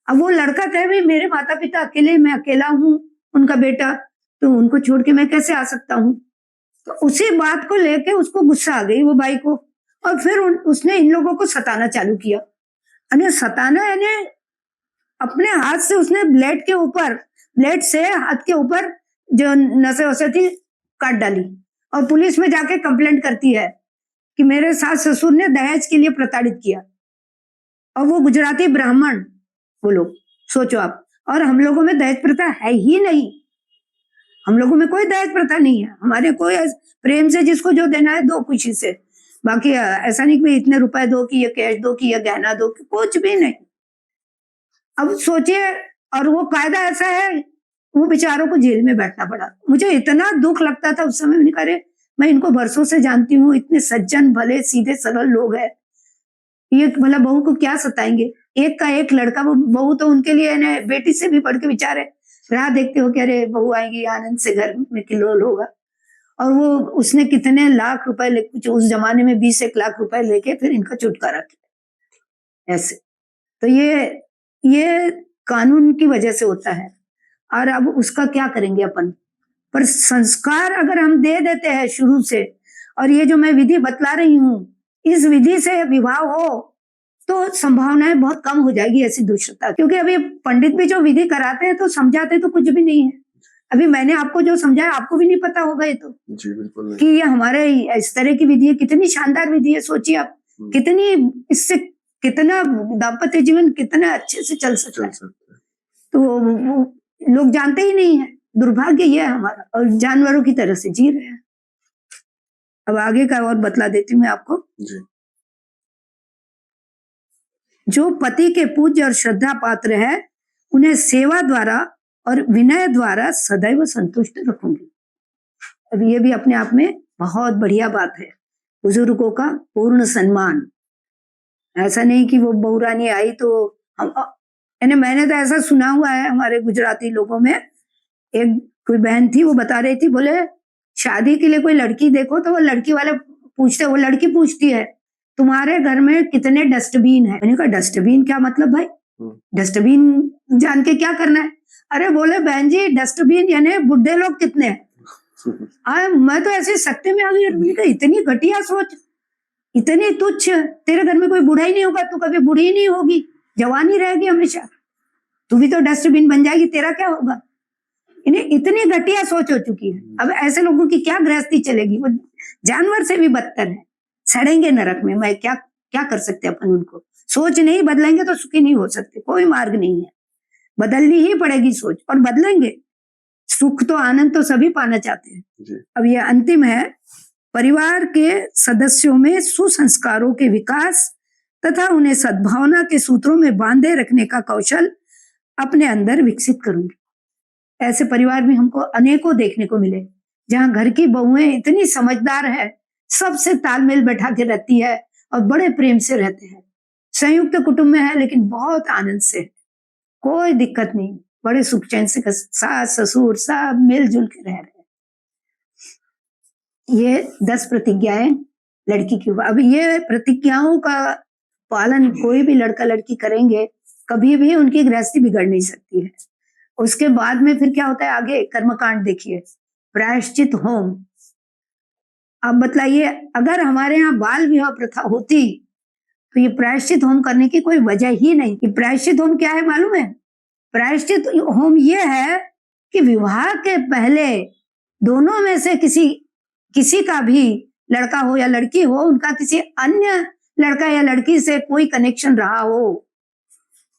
अब वो लड़का कहे, भाई मेरे माता पिता अकेले, मैं अकेला हूँ, उनका बेटा, तो उनको छोड़ के मैं कैसे आ सकता हूँ। तो उसी बात को लेके उसको गुस्सा आ गई वो भाई को, और फिर उसने इन लोगों को सताना चालू किया। सताना यानी अपने हाथ से उसने ब्लेड से हाथ के ऊपर जो नसें वसे थी काट डाली, और पुलिस में जाके कंप्लेंट करती है कि मेरे सास ससुर ने दहेज के लिए प्रताड़ित किया। और वो गुजराती ब्राह्मण, वो लोग, सोचो आप। और हम लोगों में दहेज प्रथा है ही नहीं, हम लोगों में कोई दहेज प्रथा नहीं है। हमारे कोई प्रेम से जिसको जो देना है दो, खुशी से। बाकी ऐसा नहीं कि इतने रुपए दो, कि ये कैश दो, कि ये गहना दो, कुछ भी नहीं। अब सोचिए, और वो कायदा ऐसा है, वो बेचारों को जेल में बैठना पड़ा। मुझे इतना दुख लगता था उस समय। मैंने कहा, मैं इनको बरसों से जानती हूँ, इतने सज्जन भले सीधे सरल लोग हैं। ये भला बहू को क्या सताएंगे? एक का एक लड़का, वो बहू तो उनके लिए ना बेटी से भी बढ़ के बेचारे राह देखते हो कि अरे बहू आएगी, आनंद से घर में किलोल होगा। और वो उसने कितने लाख रुपए कुछ उस जमाने में 20 लाख रुपए लेके फिर इनका छुटकारा किया ऐसे। तो ये कानून की वजह से होता है। और अब उसका क्या करेंगे अपन? पर संस्कार अगर हम दे देते हैं शुरू से, और ये जो मैं विधि बतला रही हूँ, इस विधि से विवाह हो तो संभावनाएं बहुत कम हो जाएगी ऐसी दुष्टता। क्योंकि अभी पंडित भी जो विधि कराते हैं तो समझाते तो कुछ भी नहीं है। अभी मैंने आपको जो समझाया आपको भी नहीं पता होगा ये तो। जी बिल्कुल नहीं। कि ये हमारे इस तरह की विधि है, कितनी शानदार विधि है। सोचिए आप, कितनी इससे कितना दाम्पत्य जीवन कितना अच्छे से चल सकता है। तो वो लोग जानते ही नहीं है। दुर्भाग्य ये है हमारा, और जानवरों की तरह से जी रहे हैं। अब आगे का और बतला देती हूँ मैं आपको जी। जो पति के पूज्य और श्रद्धा पात्र है, उन्हें सेवा द्वारा और विनय द्वारा सदैव संतुष्ट रखूंगी। अब ये भी अपने आप में बहुत बढ़िया बात है। बुजुर्गों का पूर्ण सम्मान। ऐसा नहीं कि वो बहू रानी आई तो मैंने तो ऐसा सुना हुआ है हमारे गुजराती लोगों में। एक कोई बहन थी, वो बता रही थी, बोले शादी के लिए कोई लड़की देखो तो वो लड़की वाले पूछते, वो लड़की पूछती है तुम्हारे घर में कितने डस्टबिन है? मैंने कहा डस्टबिन क्या मतलब भाई? डस्टबिन जान के क्या करना है? अरे बोले बहन जी डस्टबिन यानी बुढ़े लोग कितने हैं। मैं तो ऐसे सत्य में आ गई। इतनी घटिया सोच, इतनी तुच्छ। तेरे घर में कोई बूढ़ा ही नहीं होगा, तू कभी बूढ़ी नहीं होगी, जवानी रहेगी हमेशा, तू भी तो डस्टबिन बन जाएगी, तेरा क्या होगा? इन्हें इतनी घटिया सोच हो चुकी है। अब ऐसे लोगों की क्या गृहस्थी चलेगी? वो जानवर से भी बदतर है, सड़ेंगे नरक में। मैं क्या क्या कर सकते अपन उनको? सोच नहीं बदलेंगे तो सुखी नहीं हो सकते, कोई मार्ग नहीं है। बदलनी ही पड़ेगी सोच, और बदलेंगे। सुख तो आनंद तो सभी पाना चाहते हैं। अब ये अंतिम है, परिवार के सदस्यों में सुसंस्कारों के विकास तथा उन्हें सद्भावना के सूत्रों में बांधे रखने का कौशल अपने अंदर विकसित करूंगी। ऐसे परिवार भी हमको अनेकों देखने को मिले, जहां घर की बहुएं इतनी समझदार है, सबसे तालमेल बैठा के रहती है और बड़े प्रेम से रहते हैं। संयुक्त कुटुंब में है लेकिन बहुत आनंद से, कोई दिक्कत नहीं, बड़े सुख चैन से सास ससुर सब मिलजुल के रह रहे हैं। ये 10 प्रतिज्ञाएं लड़की की। अब ये प्रतिज्ञाओं का पालन कोई भी लड़का लड़की करेंगे, कभी भी उनकी गृहस्थी बिगड़ नहीं सकती है। उसके बाद में फिर क्या होता है आगे? कर्मकांड देखिए, प्रायश्चित होम। अब बताइए, अगर हमारे यहाँ बाल विवाह प्रथा होती तो ये प्रायश्चित होम करने की कोई वजह ही नहीं। कि प्रायश्चित होम क्या है मालूम है? प्रायश्चित होम ये है कि विवाह के पहले दोनों में से किसी का भी, लड़का हो या लड़की हो, उनका किसी अन्य लड़का या लड़की से कोई कनेक्शन रहा हो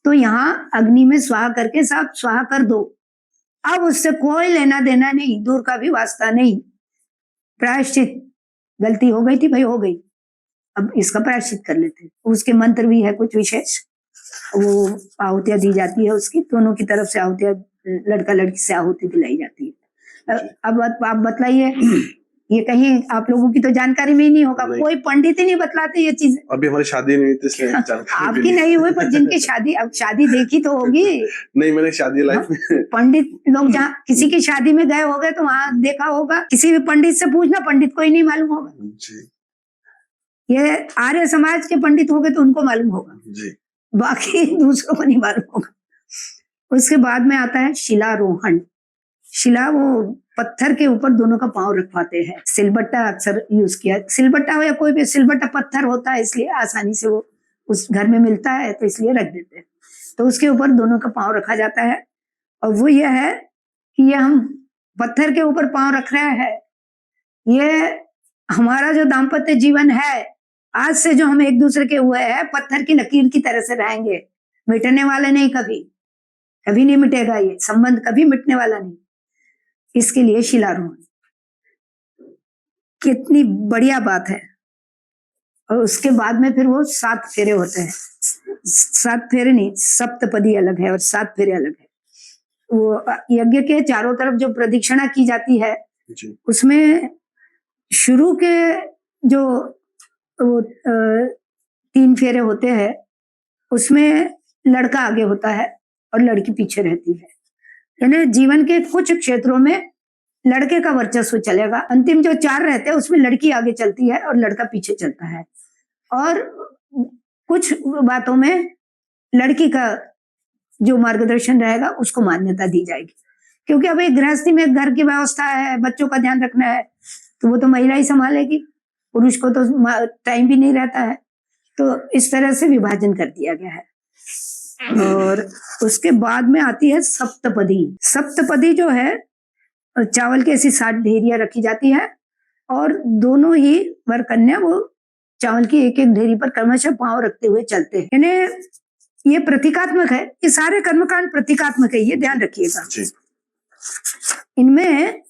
तो यहाँ अग्नि में स्वाहा करके सब स्वाहा कर दो। अब उससे कोई लेना देना नहीं, दूर का भी वास्ता नहीं। प्रायश्चित, गलती हो गई थी भाई, हो गई, अब इसका प्रायश्चित कर लेते। उसके मंत्र भी है कुछ विशेष, वो आहुतियां दी जाती है उसकी, दोनों की तरफ से आहुतियां, लड़का लड़की से आहुति दिलाई जाती है। अब आप बतलाइए, ये कहीं आप लोगों की तो जानकारी में ही नहीं होगा, कोई पंडित ही नहीं बतलाते ये चीज। अभी हमारी शादी नहीं हुई तो इसलिए आपकी नहीं हुई, पर जिनकी शादी, अब शादी देखी तो होगी। नहीं, मैंने शादी लाइफ में पंडित लोग जहाँ किसी की शादी में गए होंगे तो वहां देखा होगा। किसी भी पंडित से पूछना, पंडित को ही नहीं मालूम होगा जी। ये आर्य समाज के पंडित होंगे तो उनको मालूम होगा जी, बाकी दूसरों को नहीं मालूम होगा। उसके बाद में आता है शिलारोहण। शिला, वो पत्थर के ऊपर दोनों का पांव रखवाते हैं। सिलबट्टा अक्सर यूज किया, सिलबट्टा हो या कोई भी, सिलबट्टा पत्थर होता है इसलिए आसानी से वो उस घर में मिलता है तो इसलिए रख देते हैं। तो उसके ऊपर दोनों का पांव रखा जाता है, और वो ये है कि ये हम पत्थर के ऊपर पांव रख रहे हैं, ये हमारा जो दाम्पत्य जीवन है, आज से जो हम एक दूसरे के हुए हैं, पत्थर की लकीर की तरह से रहेंगे, मिटने वाले नहीं, कभी नहीं मिटेगा, ये संबंध कभी मिटने वाला नहीं। इसके लिए शिलारोहण कितनी बढ़िया बात है। और उसके बाद में फिर वो 7 फेरे होते हैं। 7 फेरे नहीं, सप्तपदी अलग है और 7 फेरे अलग है। वो यज्ञ के चारों तरफ जो प्रदक्षिणा की जाती है, उसमें शुरू के जो वो 3 फेरे होते हैं, उसमें लड़का आगे होता है और लड़की पीछे रहती है। यानी जीवन के कुछ क्षेत्रों में लड़के का वर्चस्व चलेगा, अंतिम जो 4 रहते हैं उसमें लड़की आगे चलती है और लड़का पीछे चलता है। और कुछ बातों में लड़की का जो मार्गदर्शन रहेगा उसको मान्यता दी जाएगी, क्योंकि अब एक गृहस्थी में घर की व्यवस्था है, बच्चों का ध्यान रखना है, तो वो तो महिला ही संभालेगी, पुरुष को तो टाइम भी नहीं रहता है। तो इस तरह से विभाजन कर दिया गया है। और उसके बाद में आती है सप्तपदी। सप्तपदी जो है, चावल की ऐसी 60 ढेरियां रखी जाती है और दोनों ही वर कन्या वो चावल की एक एक ढेरी पर क्रमशः पांव रखते हुए चलते हैं। यानी ये प्रतीकात्मक है, ये सारे कर्मकांड प्रतीकात्मक है, ये ध्यान रखिएगा। इनमें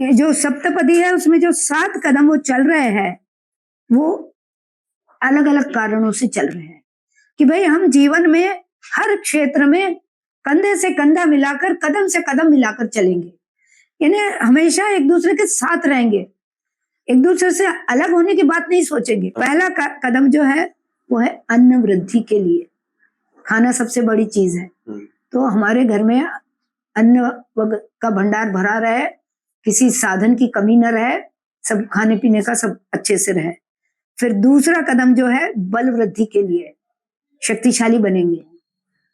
ये जो सप्तपदी है उसमें जो 7 कदम वो चल रहे हैं वो अलग अलग कारणों से चल रहे हैं कि भाई हम जीवन में हर क्षेत्र में कंधे से कंधा मिलाकर, कदम से कदम मिलाकर चलेंगे, यानी हमेशा एक दूसरे के साथ रहेंगे, एक दूसरे से अलग होने की बात नहीं सोचेंगे। पहला कदम जो है वो है अन्न वृद्धि के लिए। खाना सबसे बड़ी चीज है, तो हमारे घर में अन्न का भंडार भरा रहे, किसी साधन की कमी न रहे, सब खाने पीने का सब अच्छे से रहे। फिर दूसरा कदम जो है बल वृद्धि के लिए, शक्तिशाली बनेंगे,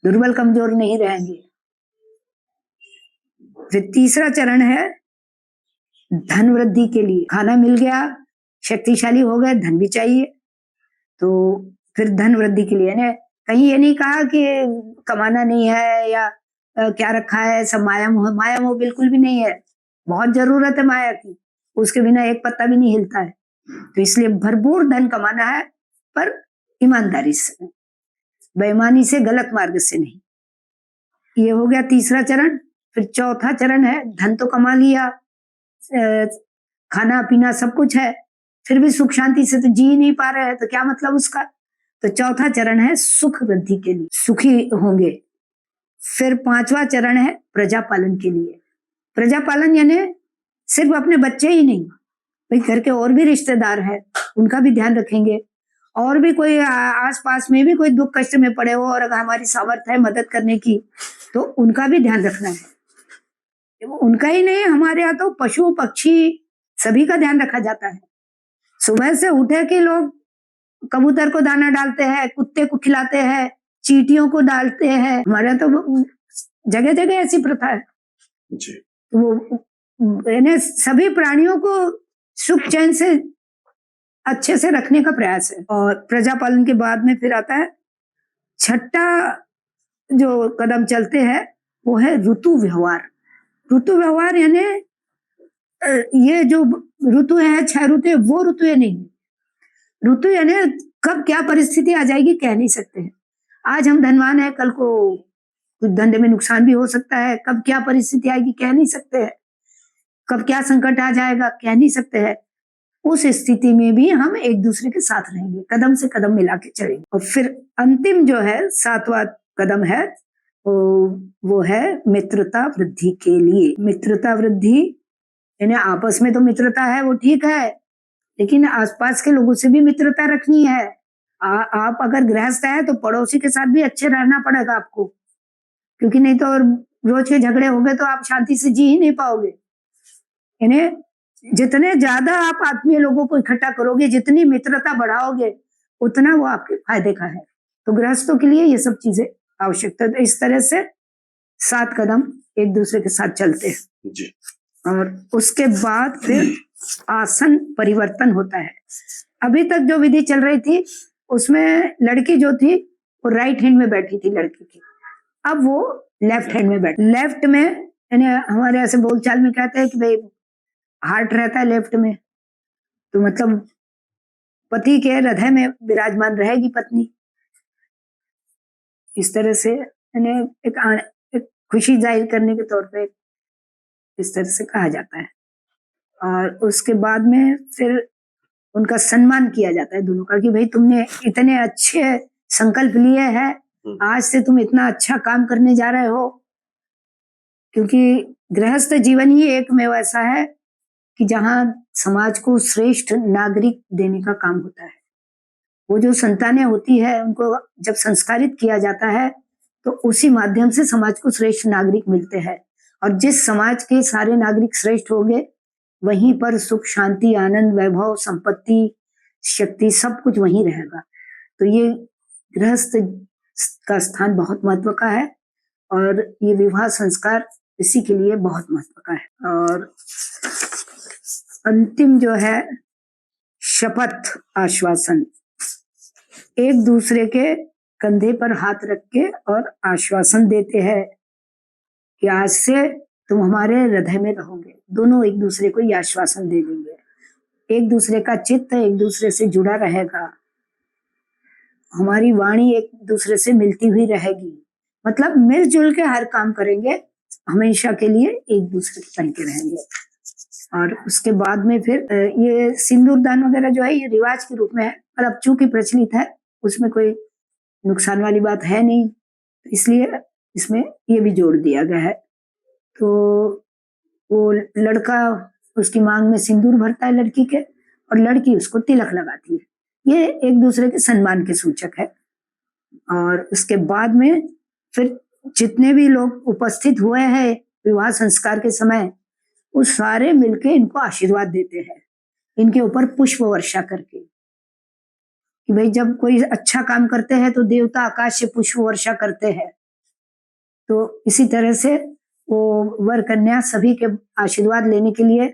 दुर्बल कमजोर नहीं रहेंगे। फिर तीसरा चरण है धन वृद्धि के लिए, खाना मिल गया, शक्तिशाली हो गए, धन भी चाहिए, तो फिर धन वृद्धि के लिए ने कहीं ये नहीं कहा कि कमाना नहीं है या क्या रखा है, सब माया मोह। माया मोह बिल्कुल भी नहीं है, बहुत जरूरत है माया की, उसके बिना एक पत्ता भी नहीं हिलता है। तो इसलिए भरपूर धन कमाना है, पर ईमानदारी से, बेईमानी से, गलत मार्ग से नहीं। ये हो गया तीसरा चरण। फिर चौथा चरण है धन तो कमा लिया, खाना पीना सब कुछ है, फिर भी सुख शांति से तो जी नहीं पा रहे हैं, तो क्या मतलब उसका। तो चौथा चरण है सुख वृद्धि के लिए, सुखी होंगे। फिर 5वां चरण है प्रजा पालन के लिए। प्रजा पालन यानी सिर्फ अपने बच्चे ही नहीं, भाई घर के और भी रिश्तेदार है उनका भी ध्यान रखेंगे, और भी कोई आस पास में भी कोई दुख कष्ट में पड़े हो और अगर हमारी सामर्थ्य है मदद करने की तो उनका भी ध्यान रखना है। उनका ही नहीं, हमारे यहाँ तो पशु पक्षी सभी का ध्यान रखा जाता है। सुबह से उठे कि लोग कबूतर को दाना डालते हैं, कुत्ते को खिलाते हैं, चींटियों को डालते हैं, हमारे यहाँ तो जगह जगह ऐसी प्रथा है जी। वो यानी सभी प्राणियों को सुख चैन से अच्छे से रखने का प्रयास है। और प्रजा पालन के बाद में फिर आता है छठा जो कदम चलते हैं वो है ऋतु व्यवहार। ऋतु व्यवहार यानी ये जो ऋतु है, 6 ऋतु है, वो ऋतु है नहीं। ऋतु यानी कब क्या परिस्थिति आ जाएगी कह नहीं सकते हैं। आज हम धनवान है, कल को कुछ धंधे में नुकसान भी हो सकता है, कब क्या परिस्थिति आएगी कह नहीं सकते हैं, कब क्या संकट आ जाएगा कह नहीं सकते हैं। उस स्थिति में भी हम एक दूसरे के साथ रहेंगे, कदम से कदम मिला के चलेंगे। और फिर अंतिम जो है 7वां कदम है वो है मित्रता वृद्धि के लिए। मित्रता वृद्धि यानी आपस में तो मित्रता है वो ठीक है, लेकिन आसपास के लोगों से भी मित्रता रखनी है। आप अगर गृहस्थ है तो पड़ोसी के साथ भी अच्छे रहना पड़ेगा आपको, क्योंकि नहीं तो रोज के झगड़े हो गए तो आप शांति से जी ही नहीं पाओगे। यानी जितने ज्यादा आप आत्मीय लोगों को इकट्ठा करोगे, जितनी मित्रता बढ़ाओगे, उतना वो आपके फायदे का है। तो गृहस्थों के लिए ये सब चीजें आवश्यकता है। इस तरह से 7 कदम एक दूसरे के साथ चलते हैं जी। और उसके बाद फिर आसन परिवर्तन होता है। अभी तक जो विधि चल रही थी उसमें लड़की जो थी वो राइट हैंड में बैठी थी लड़की की, अब वो लेफ्ट हैंड में बैठी। लेफ्ट में यानी हमारे ऐसे बोलचाल में कहते हैं कि भाई हार्ट रहता है लेफ्ट में, तो मतलब पति के हृदय में विराजमान रहेगी पत्नी। इस तरह से यानी एक खुशी जाहिर करने के तौर पे इस तरह से कहा जाता है। और उसके बाद में फिर उनका सम्मान किया जाता है दोनों का कि भाई तुमने इतने अच्छे संकल्प लिए हैं, आज से तुम इतना अच्छा काम करने जा रहे हो। क्योंकि गृहस्थ जीवन ही एक में ऐसा है कि जहाँ समाज को श्रेष्ठ नागरिक देने का काम होता है। वो जो संतानें होती है उनको जब संस्कारित किया जाता है तो उसी माध्यम से समाज को श्रेष्ठ नागरिक मिलते हैं, और जिस समाज के सारे नागरिक श्रेष्ठ होंगे वहीं पर सुख, शांति, आनंद, वैभव, संपत्ति, शक्ति सब कुछ वहीं रहेगा। तो ये गृहस्थ का स्थान बहुत महत्व का है और ये विवाह संस्कार इसी के लिए बहुत महत्व का है। और अंतिम जो है शपथ आश्वासन, एक दूसरे के कंधे पर हाथ रख के और आश्वासन देते हैं कि आज से तुम हमारे हृदय में रहोगे। दोनों एक दूसरे को ये आश्वासन दे देंगे, एक दूसरे का चित्त एक दूसरे से जुड़ा रहेगा, हमारी वाणी एक दूसरे से मिलती हुई रहेगी, मतलब मिलजुल के हर काम करेंगे, हमेशा के लिए एक दूसरे के बन के रहेंगे। और उसके बाद में फिर ये सिंदूर दान वगैरह जो है ये रिवाज के रूप में है, और अब चूंकि प्रचलित है उसमें कोई नुकसान वाली बात है नहीं, इसलिए इसमें ये भी जोड़ दिया गया है। तो वो लड़का उसकी मांग में सिंदूर भरता है लड़की के, और लड़की उसको तिलक लगाती है। ये एक दूसरे के सम्मान के सूचक है। और उसके बाद में फिर जितने भी लोग उपस्थित हुए हैं विवाह संस्कार के समय, वो सारे मिलके इनको आशीर्वाद देते हैं, इनके ऊपर पुष्प वर्षा करके, कि भाई जब कोई अच्छा काम करते हैं तो देवता आकाश से पुष्प वर्षा करते हैं। तो इसी तरह से वो वर कन्या सभी के आशीर्वाद लेने के लिए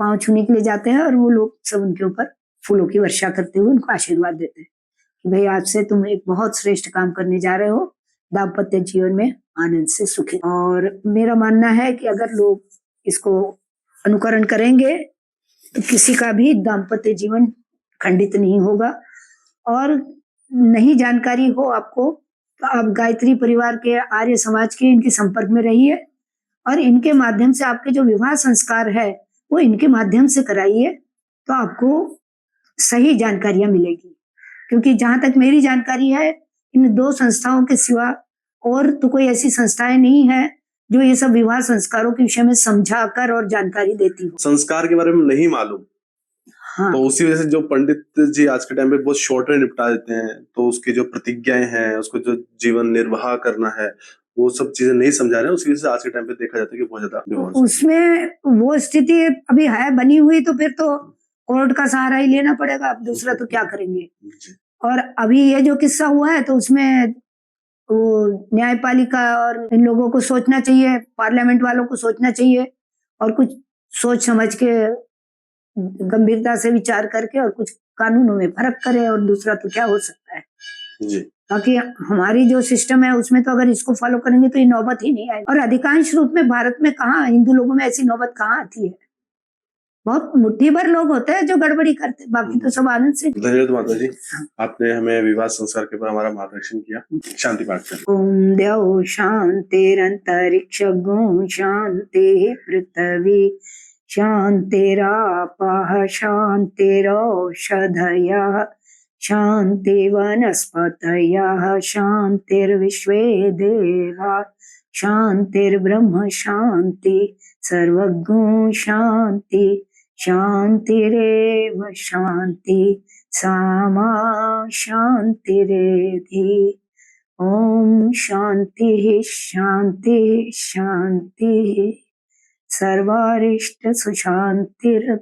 पांव छूने के लिए जाते हैं, और वो लोग सब उनके ऊपर फूलों की वर्षा करते हुए उनको आशीर्वाद देते हैं कि भाई आज से तुम एक बहुत श्रेष्ठ काम करने जा रहे हो, दाम्पत्य जीवन में आनंद से सुखी। और मेरा मानना है कि अगर लोग इसको अनुकरण करेंगे तो किसी का भी दाम्पत्य जीवन खंडित नहीं होगा। और नहीं जानकारी हो आपको तो आप गायत्री परिवार के, आर्य समाज के इनके संपर्क में रहिए, और इनके माध्यम से आपके जो विवाह संस्कार है वो इनके माध्यम से कराइए, तो आपको सही जानकारियां मिलेगी। क्योंकि जहां तक मेरी जानकारी है इन दो संस्थाओं के सिवा और तो कोई ऐसी संस्थाएं नहीं है जो ये सब विवाह संस्कारों के विषय में समझाकर और जानकारी देती हो। संस्कार के बारे में नहीं मालूम, हाँ, तो उसी वजह से जो पंडित जी आज के टाइम पे बहुत शॉर्ट में निपटा देते हैं, तो उसकी जो प्रतिज्ञाएं हैं, उसको जो जीवन निर्वाह करना है, वो सब चीजें नहीं समझा रहे हैं। उसी वजह से आज के टाइम पे देखा जाता है कि बहुत ज्यादा divorce है। उसमें वो स्थिति अभी है बनी हुई, तो फिर तो कोर्ट का सहारा ही लेना पड़ेगा, अब दूसरा तो क्या करेंगे। जी। और अभी ये जो किस्सा हुआ है तो उसमें वो न्यायपालिका और इन लोगों को सोचना चाहिए, पार्लियामेंट वालों को सोचना चाहिए, और कुछ सोच समझ के गंभीरता से विचार करके और कुछ कानूनों में फर्क करे, और दूसरा तो क्या हो सकता है। जी। बाकी हमारी जो सिस्टम है उसमें तो अगर इसको फॉलो करेंगे तो ये नौबत ही नहीं आएगी। और अधिकांश रूप में भारत में कहाँ, हिंदू लोगों में ऐसी नौबत कहाँ आती है। बहुत मुट्ठी भर लोग होते हैं जो गड़बड़ी करते, बाकी तो सब आनंद से। धन्यवाद माता जी, आपने हमें विवाह संस्कार के ऊपर हमारा मार्गदर्शन किया। शांति पाठ करें। ओम द्यौ शांतिरंतरिक्ष गो शांति पृथ्वी शांतिरापः शांतिरौषधयः शांति वनस्पतयः शांतिर्विश्वे देवा शांतिर्ब्रह्म शांति सर्वगुण शांति शांतिरेव शांति सामा शांतिरेधि। ओम शांति शांति शांति सर्वारिष्ट सुशांतिर्भवतु।